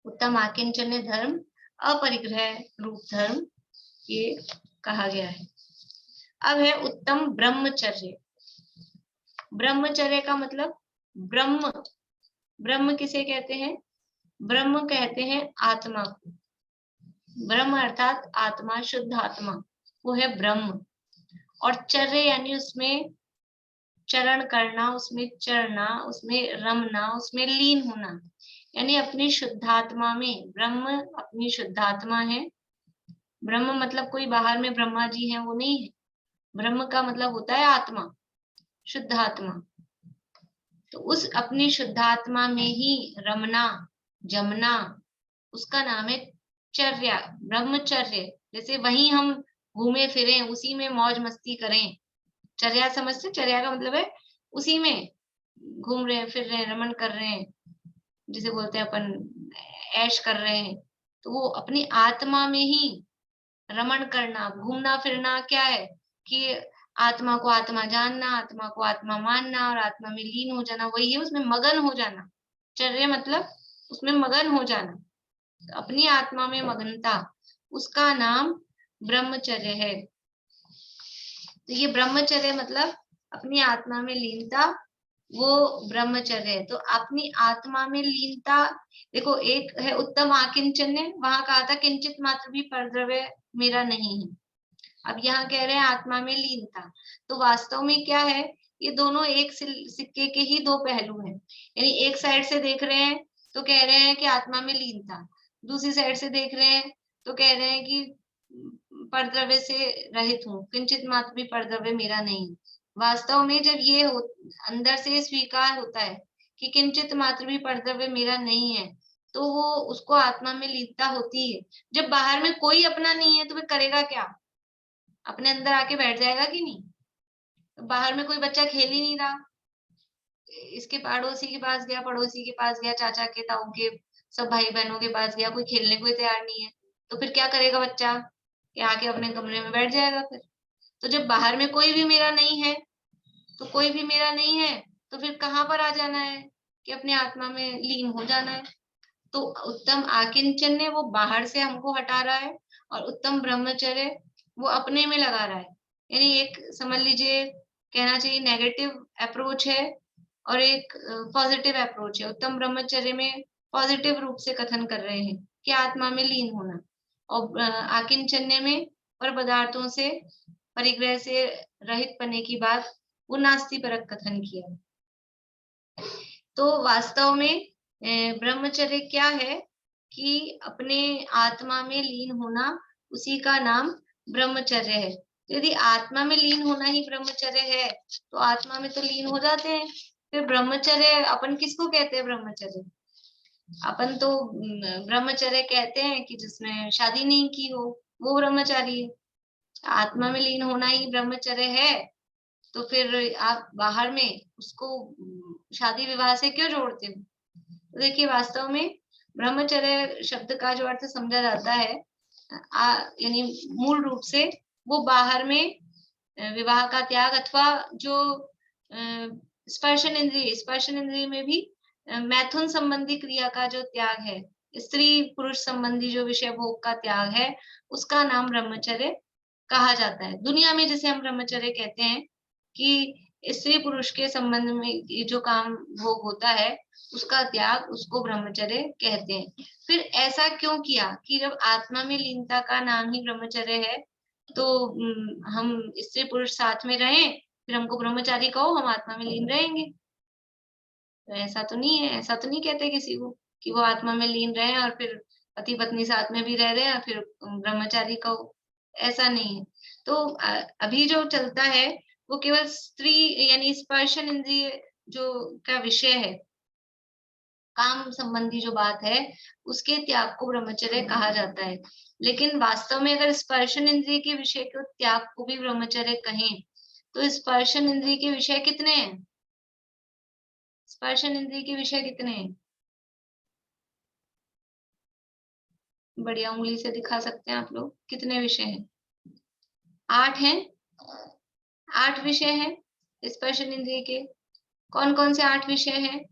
उत्तम आकिंचन्य धर्म, अपरिग्रह रूप धर्म ये कहा गया है। अब है उत्तम ब्रह्मचर्य। ब्रह्मचर्य का मतलब ब्रह्म, ब्रह्म किसे कहते हैं? ब्रह्म कहते हैं आत्मा को। ब्रह्म अर्थात आत्मा, शुद्ध आत्मा, वो है ब्रह्म। और चर्य यानी उसमें चरण करना, उसमें चरना, उसमें रमना, उसमें लीन होना, यानी अपनी शुद्धात्मा में। ब्रह्म अपनी शुद्धात्मा है। ब्रह्म मतलब कोई बाहर में ब्रह्मा जी हैं वो नहीं है। ब्रह्म का मतलब होता है आत्मा, शुद्ध आत्मा। तो उस अपनी शुद्धात्मा में ही रमना, जमना, उसका नाम है चर्या, ब्रह्मचर्य। जैसे वहीं हम घूमे फिरे, उसी में मौज मस्ती करें, चर्या समझते? चर्या का मतलब है उसी में घूम रहे हैं, फिर रहे हैं, रमन कर रहे हैं, जिसे बोलते हैं अपन ऐश कर रहे हैं। तो वो अपनी आत्मा में ही रमन करना, घूमना फिरना क्या है कि आत्मा को आत्मा जानना, आत्मा को आत्मा मानना और आत्मा में लीन हो जाना, वही है, उसमें मगन हो जाना। चर्या मतलब उसमें मगन हो जाना, तो अपनी आत्मा में मगनता, उसका नाम ब्रह्मचर्य है। तो ये ब्रह्मचर्य मतलब अपनी आत्मा में लीनता, वो ब्रह्मचर्य है। तो अपनी आत्मा में लीनता, देखो एक है उत्तम आकिंचन्य, वहां कहा था किंचित मात्र भी परद्रव्य मेरा नहीं है। अब यहाँ कह रहे हैं आत्मा में लीनता। तो वास्तव में क्या है, ये दोनों एक सिक्के के ही दो पहलू हैं। यानी एक साइड से देख रहे हैं तो कह रहे हैं कि आत्मा में लीनता, दूसरी साइड से देख रहे हैं तो कह रहे हैं कि परद्रव्य से रहित हूँ, किंचित मात्र भी परद्रव्य मेरा नहीं। वास्तव में जब ये अंदर से स्वीकार होता है कि किंचित मात्र भी परद्रव्य मेरा नहीं है, तो वो उसको आत्मा में लीनता होती है। जब बाहर में कोई अपना नहीं है तो वह करेगा क्या? अपने अंदर आके बैठ जाएगा कि नहीं? बाहर में कोई बच्चा खेल ही नहीं रहा, इसके पड़ोसी के पास गया, पड़ोसी के पास गया, चाचा के, ताऊ के, सब भाई बहनों के पास गया, कोई खेलने को तैयार नहीं है, तो फिर क्या करेगा बच्चा? कि आके अपने कमरे में बैठ जाएगा फिर। तो जब बाहर में कोई भी मेरा नहीं है, तो कोई भी मेरा नहीं है, तो फिर कहाँ पर आ जाना है कि अपने आत्मा में लीन हो जाना है। तो उत्तम आकिंचन ने वो बाहर से हमको हटा रहा है, और उत्तम ब्रह्मचर्य वो अपने में लगा रहा है। यानी एक समझ लीजिए, कहना चाहिए नेगेटिव अप्रोच है और एक पॉजिटिव अप्रोच है। उत्तम ब्रह्मचर्य में पॉजिटिव रूप से कथन कर रहे हैं कि आत्मा में लीन होना, और आकिंचन्य में पर पदार्थों से परिग्रह से रहित पने की बात, वो नास्ति परक कथन किया। तो वास्तव में ब्रह्मचर्य क्या है कि अपने आत्मा में लीन होना, उसी का नाम ब्रह्मचर्य है। तो यदि आत्मा में लीन होना ही ब्रह्मचर्य है, तो आत्मा में तो लीन हो जाते हैं। फिर ब्रह्मचर्य अपन किसको कहते हैं? ब्रह्मचर्य अपन तो ब्रह्मचर्य कहते हैं कि जिसने शादी नहीं की हो, वो ब्रह्मचारी है। आत्मा में लीन होना ही ब्रह्मचर्य है, तो फिर आप बाहर में उसको शादी विवाह से क्यों जोड़ते हो? तो देखिए, वास्तव में ब्रह्मचर्य शब्द का जो अर्थ समझा जाता है, यानी मूल रूप से वो बाहर में विवाह का त्याग, अथवा जो स्पर्शन इंद्रिय में भी मैथुन संबंधी क्रिया का जो त्याग है, स्त्री पुरुष संबंधी जो विषय भोग का त्याग है, उसका नाम ब्रह्मचर्य कहा जाता है। दुनिया में जिसे हम ब्रह्मचर्य कहते हैं कि स्त्री पुरुष के संबंध में जो काम भोग होता है उसका त्याग, उसको ब्रह्मचर्य कहते हैं। फिर ऐसा क्यों किया कि जब आत्मा में लीनता का नाम ही ब्रह्मचर्य है, तो हम स्त्री पुरुष साथ में रहें, फिर हमको ब्रह्मचारी कहो, हम आत्मा में लीन रहेंगे? तो ऐसा तो नहीं है, ऐसा तो नहीं कहते किसी को कि वो आत्मा में लीन रहे और फिर पति पत्नी साथ में भी रह रहे हैं, फिर ब्रह्मचारी कहो, ऐसा नहीं है। तो अभी जो चलता है वो केवल स्त्री यानी स्पर्शन इंद्रिय जो का विषय है, काम संबंधी जो बात है, उसके त्याग को ब्रह्मचर्य कहा जाता है। लेकिन वास्तव में अगर स्पर्शन इंद्रिय के विषय के त्याग को भी ब्रह्मचर्य कहें तो स्पर्शन इंद्रिय के विषय कितने हैं? स्पर्शन इंद्रिय के विषय कितने हैं? बढ़िया उंगली से दिखा सकते हैं आप लोग, कितने विषय हैं? 8 हैं। 8 विषय हैं स्पर्शन इंद्रिय के। कौन कौन से 8 विषय हैं?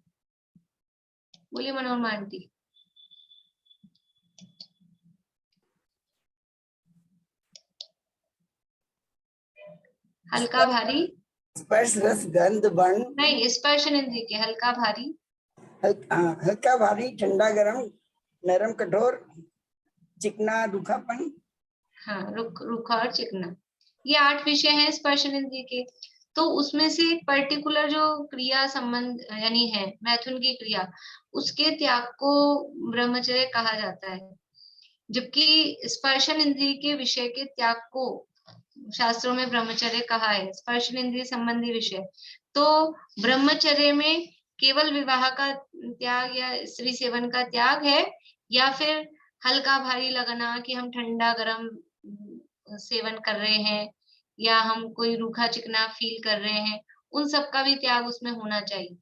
बोलिए मनोरमा आंटी। हल्का भारी, स्पर्श रस गंध वर्ण, नहीं स्पर्शन इंद्रिय के हल्का भारी, हल्का भारी, ठंडा गरम, नरम कठोर, चिकना रूखापन, हाँ रूखा और चिकना, ये 8 विषय हैं स्पर्शन इंद्रिय के। तो उसमें से एक पर्टिकुलर जो क्रिया संबंध यानी है मैथुन की क्रिया, उसके त्याग को ब्रह्मचर्य कहा जाता है। जबकि स्पर्शन इंद्रिय के विषय के त्याग को शास्त्रों में ब्रह्मचर्य कहा है, स्पर्शन इंद्रिय संबंधी विषय। तो ब्रह्मचर्य में केवल विवाह का त्याग या स्त्री सेवन का त्याग है, या फिर हल्का भारी लगना कि हम ठंडा गरम सेवन कर रहे हैं या हम कोई रूखा चिकना फील कर रहे हैं, उन सब का भी त्याग उसमें होना चाहिए।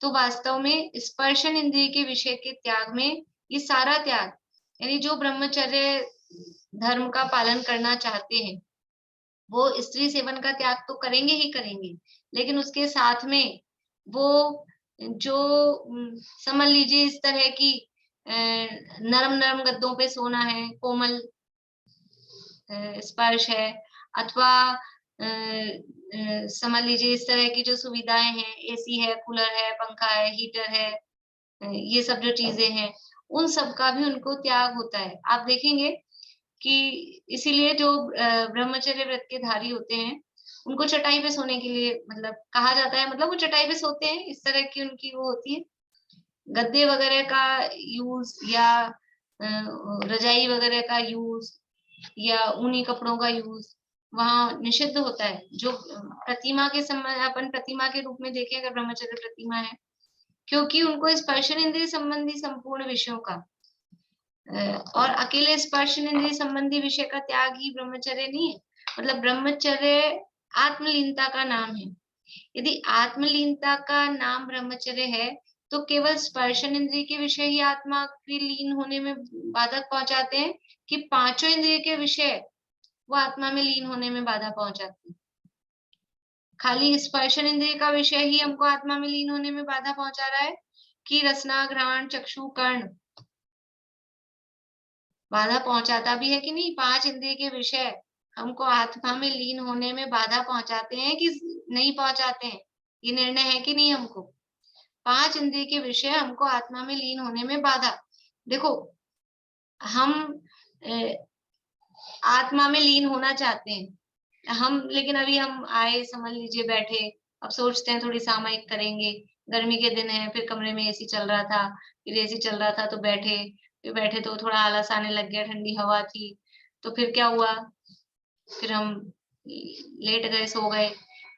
तो वास्तव में स्पर्शन इंद्रिय के विषय के त्याग में ये सारा त्याग, यानी जो ब्रह्मचर्य धर्म का पालन करना चाहते हैं वो स्त्री सेवन का त्याग तो करेंगे ही करेंगे, लेकिन उसके साथ में वो जो समझ लीजिए इस तरह की नरम नरम गद्दों पे सोना है, कोमल स्पर्श है, अथवा समझ लीजिए इस तरह की जो सुविधाएं हैं, एसी है, कूलर है, पंखा है, हीटर है, ये सब जो चीजें हैं, उन सब का भी उनको त्याग होता है। आप देखेंगे कि इसीलिए जो ब्रह्मचर्य व्रत के धारी होते हैं उनको चटाई पे सोने के लिए मतलब कहा जाता है, मतलब वो चटाई पे सोते हैं, इस तरह की उनकी वो होती है। गद्दे वगैरह का यूज या रजाई वगैरह का यूज या ऊनी कपड़ों का यूज वहां निषिद्ध होता है। जो प्रतिमा के समय अपन प्रतिमा के रूप में देखें अगर ब्रह्मचर्य प्रतिमा है, क्योंकि उनको स्पर्शन इंद्रिय संबंधी संपूर्ण विषयों का और अकेले स्पर्शन इंद्रिय संबंधी विषय का त्याग ही ब्रह्मचर्य नहीं है। मतलब ब्रह्मचर्य आत्मलीनता का नाम है। यदि आत्मलीनता का नाम ब्रह्मचर्य है तो केवल स्पर्शन इंद्रिय के विषय ही आत्मा के लीन होने में बाधक पहुंचाते हैं कि पांचों इंद्रिय के विषय वो आत्मा में लीन होने में बाधा पहुंचाते हैं? खाली स्पर्शन इंद्रिय का विषय ही हमको आत्मा में लीन होने में बाधा पहुंचा रहा है कि रसना, घ्राण, चक्षु, कर्ण बाधा पहुंचाता भी है कि नहीं? 5 इंद्रिय के विषय हमको आत्मा में लीन होने में बाधा पहुंचाते हैं कि नहीं पहुंचाते हैं? ये निर्णय है कि नहीं हमको? 5 इंद्रिय के विषय हमको आत्मा में लीन होने में बाधा। देखो हम आत्मा में लीन होना चाहते हैं हम, लेकिन अभी हम आए समझ लीजिए बैठे, अब सोचते हैं थोड़ी सामयिक करेंगे, गर्मी के दिन है, फिर कमरे में एसी चल रहा था, फिर एसी चल रहा था तो बैठे तो थोड़ा आलस आने लग गया, ठंडी हवा थी, तो फिर क्या हुआ, फिर हम लेट गए, सो गए।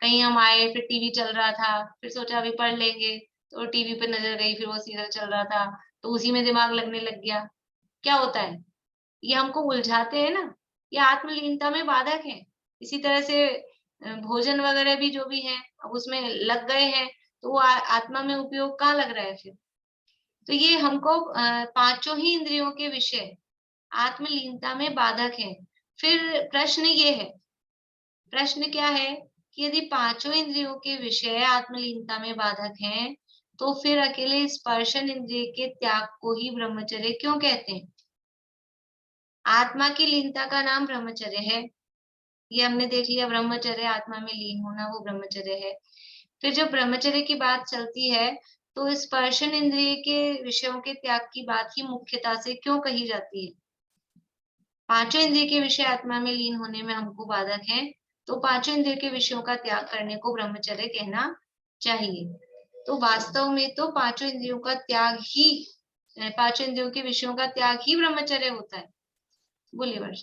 कहीं हम आए फिर टीवी चल रहा था, फिर सोचा अभी पढ़ लेंगे, तो टीवी पे नजर गई, फिर वो सीरियल चल रहा था तो उसी में दिमाग लगने लग गया। क्या होता है? ये हमको उलझाते हैं ना, ये आत्मलीनता में बाधक है। इसी तरह से भोजन वगैरह भी जो भी है अब उसमें लग गए हैं तो वो आत्मा में उपयोग कहाँ लग रहा है फिर? तो ये हमको पांचों ही इंद्रियों के विषय आत्मलीनता में बाधक है। फिर प्रश्न ये है, प्रश्न क्या है कि यदि पांचों इंद्रियों के विषय आत्मलीनता में बाधक हैं तो फिर अकेले स्पर्शन इंद्रिय के त्याग को ही ब्रह्मचर्य क्यों कहते हैं? आत्मा की लीनता का नाम ब्रह्मचर्य है, ये हमने देख लिया। ब्रह्मचर्य आत्मा में लीन होना वो ब्रह्मचर्य है। फिर जब ब्रह्मचर्य की बात चलती है तो स्पर्शन इंद्रिय के विषयों के त्याग की बात ही मुख्यता से क्यों कही जाती है? पांचों इंद्रिय के विषय आत्मा में लीन होने में हमको बाधक है, तो पांचों इंद्रिय के विषयों का त्याग करने को ब्रह्मचर्य कहना चाहिए। तो वास्तव में तो पांचों इंद्रियों का त्याग ही, पांचों इंद्रियों के विषयों का त्याग ही ब्रह्मचर्य होता है। बोलिए वर्ष।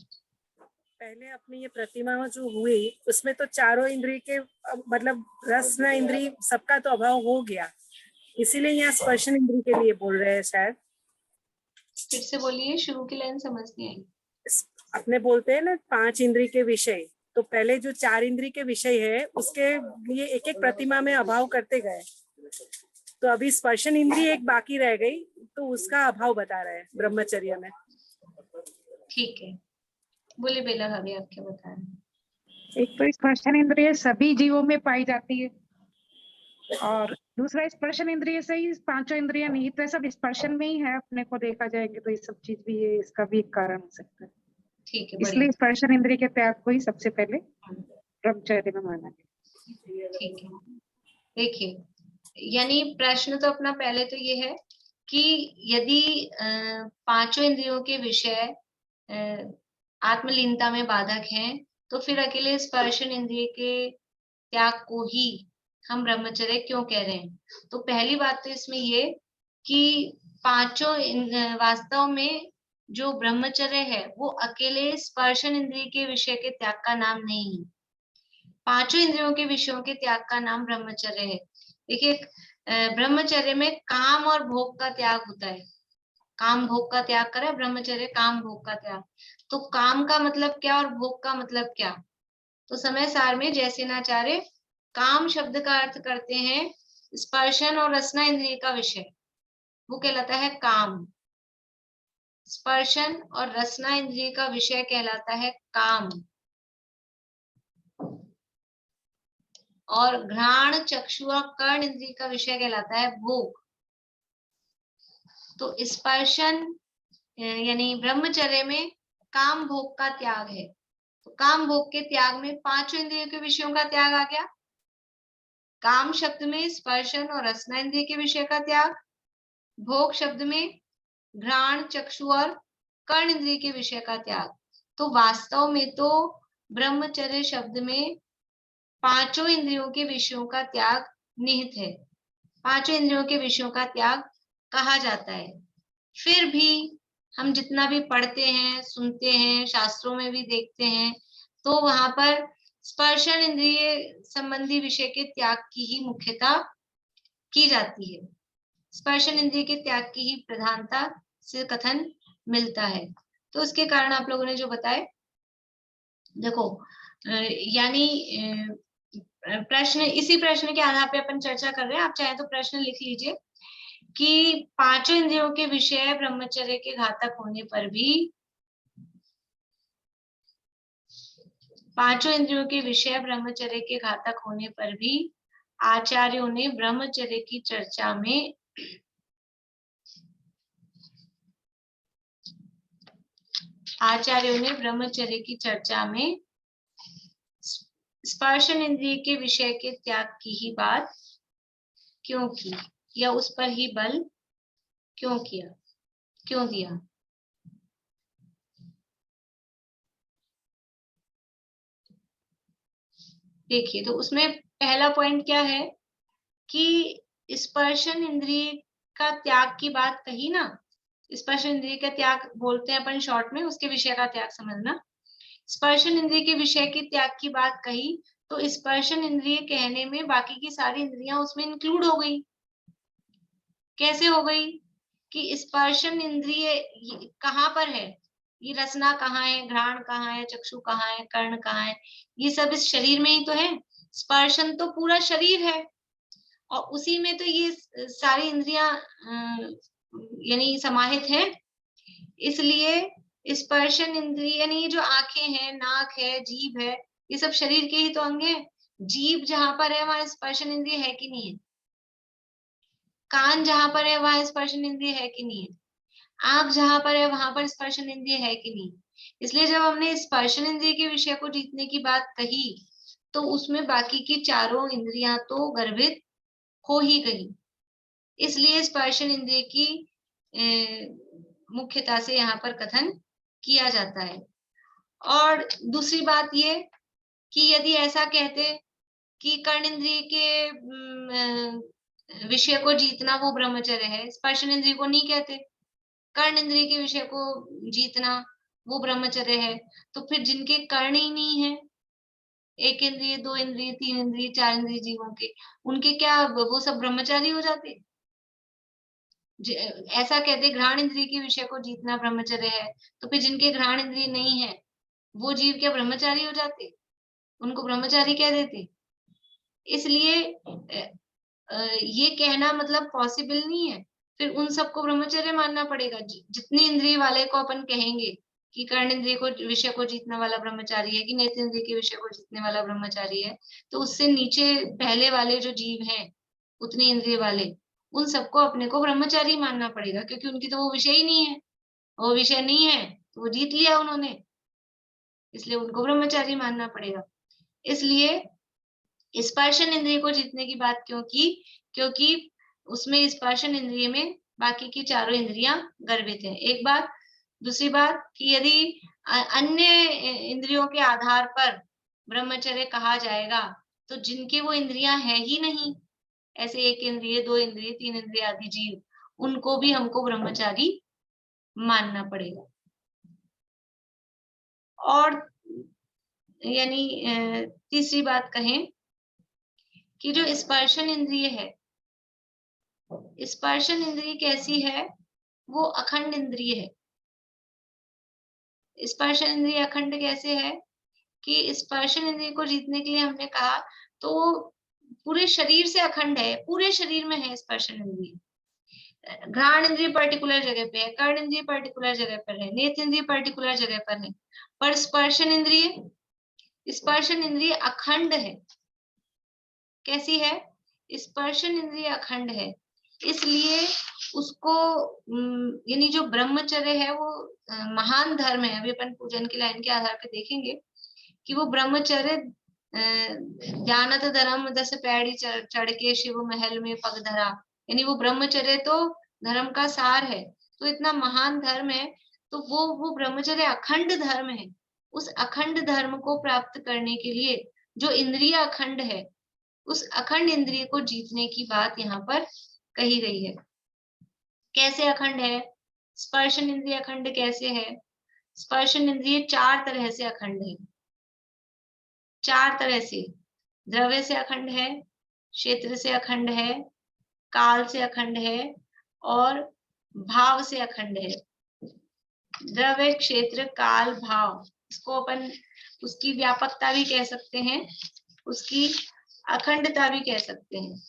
पहले अपनी ये प्रतिमा जो हुई उसमें तो चारों इंद्रिय के मतलब रसना इंद्रिय सबका तो अभाव हो गया, इसीलिए यहाँ स्पर्शन इंद्रिय के लिए बोल रहे हैं शायद। फिर से बोलिए, शुरू की लाइन समझ नहीं आई। अपने बोलते हैं ना 5 इंद्रिय के विषय, तो पहले जो 4 इंद्रिय के विषय है उसके लिए एक एक प्रतिमा में अभाव करते गए, तो अभी स्पर्शन इंद्रिय एक बाकी रह गई, तो उसका अभाव बता रहे हैं ब्रह्मचर्य में। ठीक है, बोले बेला भाभी, आप क्या बता रहे हैं? एक तो स्पर्शन इंद्रिय सभी जीवों में पाई जाती है, और दूसरा स्पर्शन इंद्रिय से ही 5 इंद्रियां निहित है, सब स्पर्शन में ही है। अपने को देखा जाएंगे तो ये सब चीज भी है, इसका भी एक कारण हो सकता है। ठीक है, इसलिए स्पर्शन इंद्रिय के त्याग को ही सबसे पहले ब्रह्मचर्य में माना गया। ठीक है, देखिए, यानी प्रश्न तो अपना पहले तो ये है कि यदि 5 इंद्रियों के विषय आत्मलीनता में बाधक हैं, तो फिर अकेले स्पर्शन इंद्रिय के त्याग को ही हम ब्रह्मचर्य क्यों कह रहे हैं? तो पहली बात तो इसमें ये कि 5 वास्तव में जो ब्रह्मचर्य है वो अकेले स्पर्शन इंद्रिय के विषय के त्याग का नाम नहीं है। 5 इंद्रियों के विषयों के त्याग का नाम ब्रह्मचर्य है। देखिए, ब्रह्मचर्य में काम और भोग का त्याग होता है। काम भोग का त्याग करे ब्रह्मचर्य, काम भोग का त्याग। तो काम का मतलब क्या और भोग का मतलब क्या? तो समय सार में जयसेनाचार्य काम शब्द का अर्थ करते हैं स्पर्शन और रसना इंद्रिय का विषय, वो कहलाता है काम। स्पर्शन और रसना इंद्रिय का विषय कहलाता है काम, और घ्राण चक्षु और कर्ण इंद्रिय का विषय कहलाता है भोग। तो स्पर्शन यानी ब्रह्मचर्य में काम भोग का त्याग है। तो काम भोग के त्याग में 5 इंद्रियों के विषयों का त्याग आ गया। काम शब्द में स्पर्शन और रसना इंद्रिय के विषय का त्याग, भोग शब्द में घ्राण चक्षु और कर्ण इंद्रिय के विषय का त्याग। तो वास्तव में तो ब्रह्मचर्य शब्द में 5 इंद्रियों के विषयों का त्याग निहित है, 5 इंद्रियों के विषयों का त्याग कहा जाता है। फिर भी हम जितना भी पढ़ते हैं, सुनते हैं, शास्त्रों में भी देखते हैं, तो वहां पर स्पर्शन इंद्रिय संबंधी विषय के त्याग की ही मुख्यता की जाती है। स्पर्शन इंद्रिय के त्याग की ही प्रधानता से कथन मिलता है। तो उसके कारण आप लोगों ने जो बताए, देखो, यानी प्रश्न, इसी प्रश्न के आधार पे अपन चर्चा कर रहे हैं। आप चाहे तो प्रश्न लिख लीजिए कि 5 इंद्रियों के विषय ब्रह्मचर्य के घातक होने पर भी, 5 इंद्रियों के विषय ब्रह्मचर्य के घातक होने पर भी आचार्यों ने ब्रह्मचर्य की चर्चा में स्पर्शन इंद्रिय के विषय के त्याग की ही बात क्यों की, या उस पर ही बल क्यों किया, क्यों दिया? देखिए, तो उसमें पहला पॉइंट क्या है कि स्पर्शन इंद्रिय का त्याग की बात कही ना। स्पर्शन इंद्रिय का त्याग बोलते हैं अपन शॉर्ट में, उसके विषय का त्याग समझना। स्पर्शन इंद्रिय के विषय के त्याग की बात कही, तो स्पर्शन इंद्रिय कहने में बाकी की सारी इंद्रियां उसमें इंक्लूड हो गई। कैसे हो गई कि स्पर्शन इंद्रिय कहाँ पर है? ये रसना कहाँ है, घ्राण कहाँ है, चक्षु कहाँ है, कर्ण कहाँ है? ये सब इस शरीर में ही तो है। स्पर्शन तो पूरा शरीर है, और उसी में तो ये सारी इंद्रियां यानी समाहित है। इसलिए स्पर्शन इंद्रिय यानी ये जो आंखें हैं, नाक है, जीभ है, ये सब शरीर के ही तो अंग है। जीभ जहां पर है वहां स्पर्शन इंद्रिय है कि नहीं है? कान जहां पर है वहां स्पर्शन इंद्रिय है कि नहीं है? आंख जहां पर है वहां पर स्पर्शन इंद्रिय है कि नहीं? इसलिए जब हमने स्पर्शन इंद्रिय के विषय को जीतने की बात कही, तो उसमें बाकी की चारों इंद्रियां तो गर्भित हो ही गई। इसलिए स्पर्शन इंद्रिय की मुख्यता से यहाँ पर कथन किया जाता है। और दूसरी बात ये कि यदि ऐसा कहते कि कर्ण इंद्रिय के विषय को जीतना वो ब्रह्मचर्य है, स्पर्शन इंद्रिय को नहीं कहते, कर्ण इंद्रिय के विषय को जीतना वो ब्रह्मचर्य है। तो फिर जिनके कर्ण ही नहीं है, 1 इंद्रिय, 2 इंद्रिय, 3 इंद्रिय, 4 इंद्रिय जीवों के, उनके क्या वो सब ब्रह्मचारी हो जाते? ऐसा कहते घ्राण इंद्रिय के विषय को जीतना ब्रह्मचर्य है, तो फिर जिनके घ्राण इंद्रिय नहीं है वो जीव क्या ब्रह्मचारी हो जाते? उनको ब्रह्मचारी कह देते। इसलिए ये कहना मतलब पॉसिबल नहीं है। फिर उन सबको ब्रह्मचर्य मानना पड़ेगा। जितनी इंद्रिय वाले को अपन कहेंगे कि कर्ण इंद्रिय को विषय को जीतने वाला ब्रह्मचारी है, कि नेत्र इंद्रिय के विषय को जीतने वाला ब्रह्मचारी है, तो उससे नीचे पहले वाले जो जीव हैं उतनी इंद्रिय वाले, उन सबको अपने को ब्रह्मचारी मानना पड़ेगा, क्योंकि उनकी तो वो विषय ही नहीं है। वो विषय नहीं है तो वो जीत लिया उन्होंने, इसलिए उनको ब्रह्मचारी मानना पड़ेगा। इसलिए स्पर्शन इंद्रिय को जीतने की बात क्यों की? क्योंकि उसमें स्पर्शन इंद्रिय में बाकी की चारों इंद्रियां गर्भित हैं, एक बात। दूसरी बात कि यदि अन्य इंद्रियों के आधार पर ब्रह्मचर्य कहा जाएगा तो जिनके वो इंद्रियां है ही नहीं, ऐसे 1 इंद्रिय, 2 इंद्रिय, 3 इंद्रिय आदि जीव, उनको भी हमको ब्रह्मचारी मानना पड़ेगा। और यानी तीसरी बात कहें कि जो स्पर्शन इंद्रिय है, स्पर्शन इंद्रिय कैसी है? वो अखंड इंद्रिय है। स्पर्शन इंद्रिय अखंड कैसे है कि स्पर्शन इंद्रिय को जीतने के लिए हमने कहा तो पूरे शरीर से अखंड है, पूरे शरीर में है स्पर्शन इंद्रिय। घ्राण इंद्रिय पर्टिकुलर जगह पे है, कर्ण इंद्रिय पर्टिकुलर जगह पर है, नेत्र इंद्रिय पर्टिकुलर जगह पर है, पर स्पर्शन इंद्रिय अखंड है। कैसी है? स्पर्शन इंद्रिय अखंड है। इसलिए उसको यानी जो ब्रह्मचर्य है वो महान धर्म है। अभी अपन पूजन की लाइन के आधार पर देखेंगे कि वो ब्रह्मचर्य ज्ञानत धर्म दस पैड़ी चढ़ के शिव महल में पग धरा, यानी वो ब्रह्मचर्य तो धर्म का सार है, तो इतना महान धर्म है। तो वो ब्रह्मचर्य अखंड धर्म है। उस अखंड धर्म को प्राप्त करने के लिए जो इंद्रिय अखंड है, उस अखंड इंद्रिय को जीतने की बात यहाँ पर कही गई है। कैसे अखंड है? स्पर्शन इंद्रिय अखंड कैसे है? स्पर्शन इंद्रिय 4 तरह से अखंड है। 4 तरह से, द्रव्य से अखंड है, क्षेत्र से अखंड है, काल से अखंड है और भाव से अखंड है। द्रव्य, क्षेत्र, काल, भाव, इसको अपन उसकी व्यापकता भी कह सकते हैं, उसकी अखंडता भी कह सकते हैं।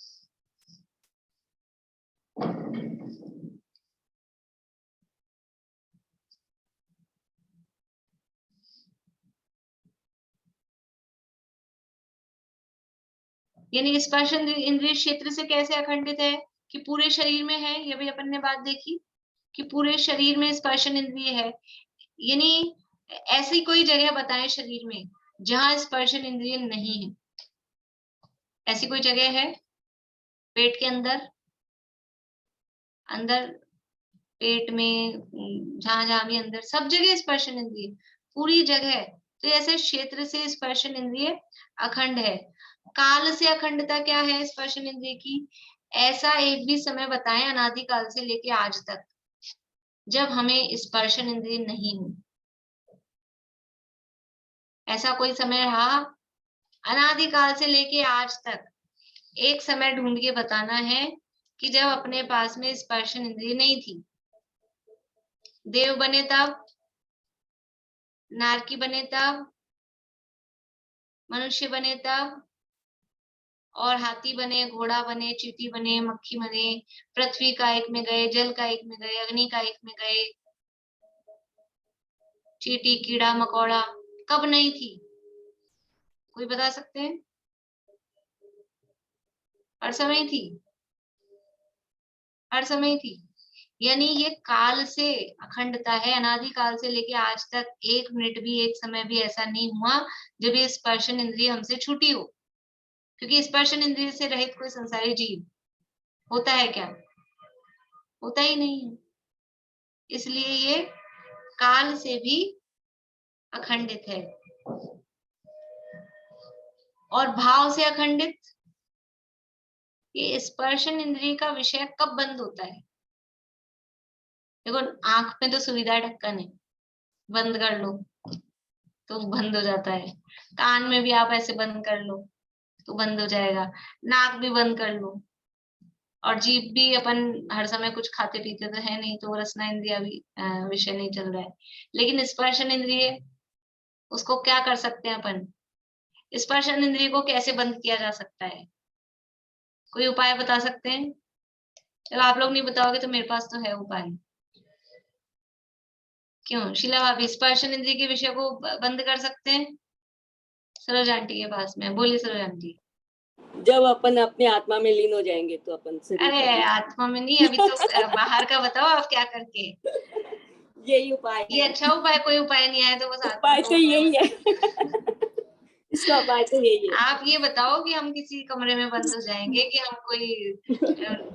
यानी स्पर्श इंद्रिय क्षेत्र से कैसे अखंडित है कि पूरे शरीर में है। ये भी अपन ने बात देखी कि पूरे शरीर में स्पर्शन इंद्रिय है। यानी ऐसी कोई जगह बताएं शरीर में जहां स्पर्शन इंद्रिय नहीं है। ऐसी कोई जगह है? पेट के अंदर पेट में, जहां भी अंदर, सब जगह स्पर्शन इंद्रिय, पूरी जगह। तो ऐसे क्षेत्र से स्पर्शन इंद्रिय अखंड है। काल से अखंडता क्या है स्पर्शन इंद्रिय की? ऐसा एक भी समय बताएं अनादिकाल से लेके आज तक जब हमें स्पर्शन इंद्रिय नहीं हुई। ऐसा कोई समय रहा अनादिकाल से लेके आज तक? एक समय ढूंढ के बताना है कि जब अपने पास में स्पर्शन इंद्रिय नहीं थी। देव बने तब, नारकी बने तब, मनुष्य बने तब, और हाथी बने, घोड़ा बने, चींटी बने, मक्खी बने, पृथ्वी का एक में गए, जल का एक में गए, अग्नि का एक में गए, चींटी, कीड़ा मकोड़ा, कब नहीं थी? कोई बता सकते हैं? हर समय थी, हर समय थी। यानी ये काल से अखंडता है। अनादि काल से लेके आज तक एक मिनट भी, एक समय भी ऐसा नहीं हुआ जब ये स्पर्शन इंद्रिय हमसे छूटी हो। क्योंकि स्पर्शन इंद्रिय से रहित कोई संसारी जीव होता है क्या? होता ही नहीं है। इसलिए ये काल से भी अखंडित है। और भाव से अखंडित, ये स्पर्शन इंद्रिय का विषय कब बंद होता है? देखो, आंख में तो सुविधा ढक्कन है, बंद कर लो तो बंद हो जाता है। कान में भी आप ऐसे बंद कर लो तो बंद हो जाएगा। नाक भी बंद कर लो। और जीभ भी, अपन हर समय कुछ खाते पीते तो है नहीं, तो रसना इंद्रिय भी विषय नहीं चल रहा है। लेकिन स्पर्शन इंद्रिय, उसको क्या कर सकते हैं अपन? स्पर्शन इंद्रिय को कैसे बंद किया जा सकता है? कोई उपाय बता सकते हैं? जब आप लोग नहीं बताओगे तो मेरे पास तो है उपाय। क्यों शीला भाभी, स्पर्शन इंद्रिय के विषय को बंद कर सकते हैं? सरोज आंटी के पास में, बोलिए सरोज आंटी। जब अपन अपने आत्मा में लीन हो जाएंगे तो अपन शरीर अरे का आत्मा में नहीं, अभी तो बाहर का बताओ आप क्या करके। यही उपाय ये है। अच्छा उपाय, कोई उपाय नहीं आया तो बस आत्मा उपाय का तो उपाय यही है। बताओ। इसका उपाय तो यही है। आप ये बताओ कि हम किसी कमरे में बंद हो जाएंगे, कि हम कोई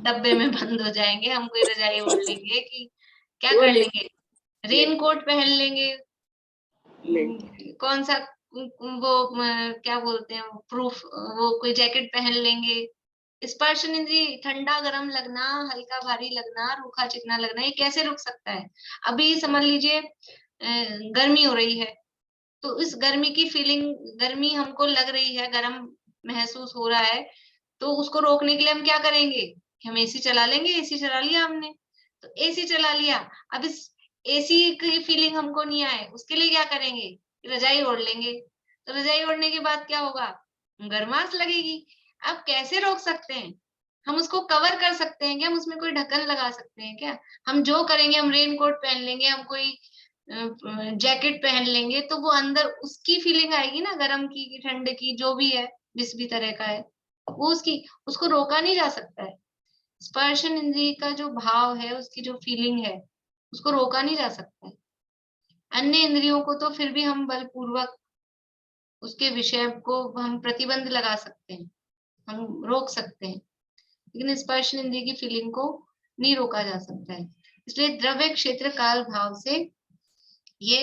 डब्बे में बंद हो जाएंगे, हम कोई रजाई ओढ़ लेंगे, कि क्या वो कर नहीं, लेंगे? रेन कोट पहन लेंगे? नहीं। कौन सा वो क्या बोलते हैं, प्रूफ, वो कोई जैकेट पहन लेंगे? स्पर्शन इंद्रिय ठंडा गरम लगना, हल्का भारी लगना, रूखा चिकना लगना, ये कैसे रुक सकता है? अभी समझ लीजिए गर्मी हो रही है, तो इस गर्मी की फीलिंग, गर्मी हमको लग रही है, गरम महसूस हो रहा है, तो उसको रोकने के लिए हम क्या करेंगे? हम एसी चला लेंगे। एसी चला लिया हमने, तो एसी चला लिया। अब इस एसी की फीलिंग हमको नहीं आए, उसके लिए क्या करेंगे? रजाई ओढ़ लेंगे। तो रजाई ओढ़ने के बाद क्या होगा? गर्माश लगेगी। अब कैसे रोक सकते हैं? हम उसको कवर कर सकते हैं क्या? हम उसमें कोई ढक्कन लगा सकते हैं क्या? हम जो करेंगे, हम रेन कोट पहन लेंगे, हम कोई जैकेट पहन लेंगे, तो वो अंदर उसकी फीलिंग आएगी ना, गर्म की ठंड की, जो भी है, जिस भी तरह का है, वो उसको रोका नहीं जा सकता है। स्पर्शन इंद्रिय का जो भाव है, उसकी जो फीलिंग है, उसको रोका नहीं जा सकता है। अन्य इंद्रियों को तो फिर भी हम बलपूर्वक उसके विषय को हम प्रतिबंध लगा सकते हैं, हम रोक सकते हैं, लेकिन स्पर्श इंद्रिय की फीलिंग को नहीं रोका जा सकता है। इसलिए द्रव्य क्षेत्र काल भाव से ये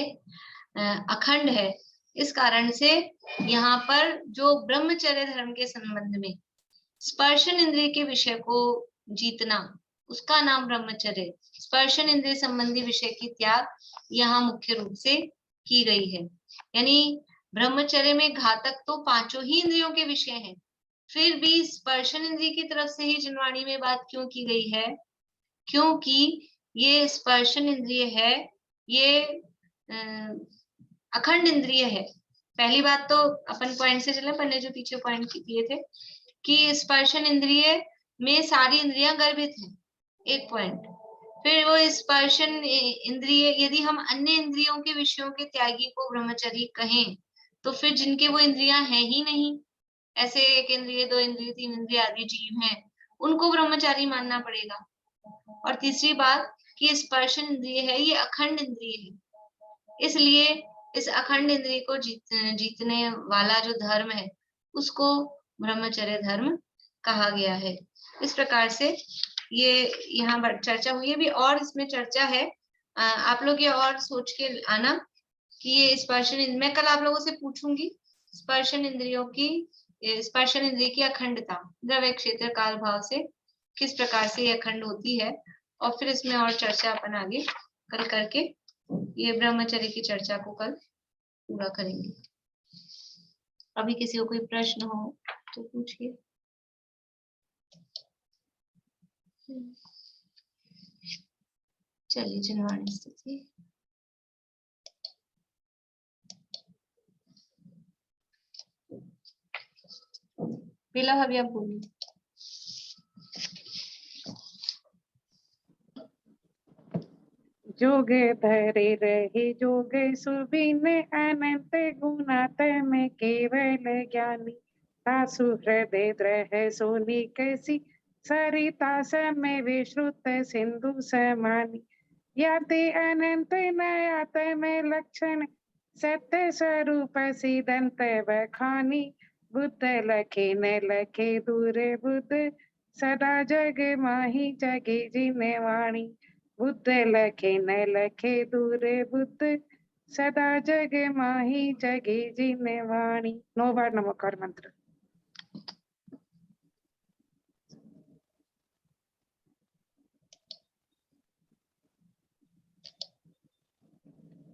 अखंड है। इस कारण से यहाँ पर जो ब्रह्मचर्य धर्म के संबंध में स्पर्शन इंद्रिय के विषय को जीतना, उसका नाम ब्रह्मचर्य। स्पर्शन इंद्रिय संबंधी विषय की त्याग यहाँ मुख्य रूप से की गई है। यानी ब्रह्मचर्य में घातक तो पांचों ही इंद्रियों के विषय हैं, फिर भी स्पर्शन इंद्रिय की तरफ से ही जिनवाणी में बात क्यों की गई है? क्योंकि ये स्पर्शन इंद्रिय है, ये अखंड इंद्रिय है। पहली बात तो अपन पॉइंट से चले, अपन ने जो पीछे पॉइंट दिए थे कि स्पर्शन इंद्रिय में सारी इंद्रियां गर्भित हैं, एक पॉइंट। फिर वो स्पर्शन इंद्रिय, यदि हम अन्य इंद्रियों के विषयों के त्यागी को ब्रह्मचर्य कहें, तो फिर जिनके वो इंद्रियां हैं ही नहीं, ऐसे एक इंद्रिय, दो इंद्रिय, तीन इंद्रिय आदि जीव हैं, उनको ब्रह्मचारी मानना पड़ेगा। और तीसरी बात कि स्पर्शन इंद्रिय है, ये अखंड इंद्रिय है, इसलिए इस अखंड इंद्रिय को जीतने वाला जो धर्म है, उसको ब्रह्मचर्य धर्म कहा गया है। इस प्रकार से ये यहाँ चर्चा हुई है। भी और इसमें चर्चा है, आप लोग ये और सोच के आना कि ये स्पर्शन, मैं कल आप लोगों से पूछूंगी स्पर्शन इंद्रियों की, स्पर्शन इंद्रिय की अखंडता द्रव्य क्षेत्र काल भाव से किस प्रकार से ये अखंड होती है, और फिर इसमें और चर्चा अपन आगे कल करके ये ब्रह्मचर्य की चर्चा को कल पूरा करेंगे। अभी किसी को कोई प्रश्न हो तो पूछिए। चलिए जिनवाणी स्थिति। पीला भाभी आप बोलिए। जोगे धरे रहे जोगे सुबिने अनंत गुणात में केवल ज्ञानी तासु हृदय द्रह सोनी कैसी सरिता समय विश्रुत सिंधु समानी याते अनंत नयात में लक्षण सत्य स्वरूप सिदंत बखानी बुद्ध लखे न लखे दूर बुद्ध सदा जग माही जगे जिने वाणी बुद्ध लखे न लखे दूरे बुद्ध सदा जग माही जगे जिने वाणी। 9 बार नमोकार मंत्र।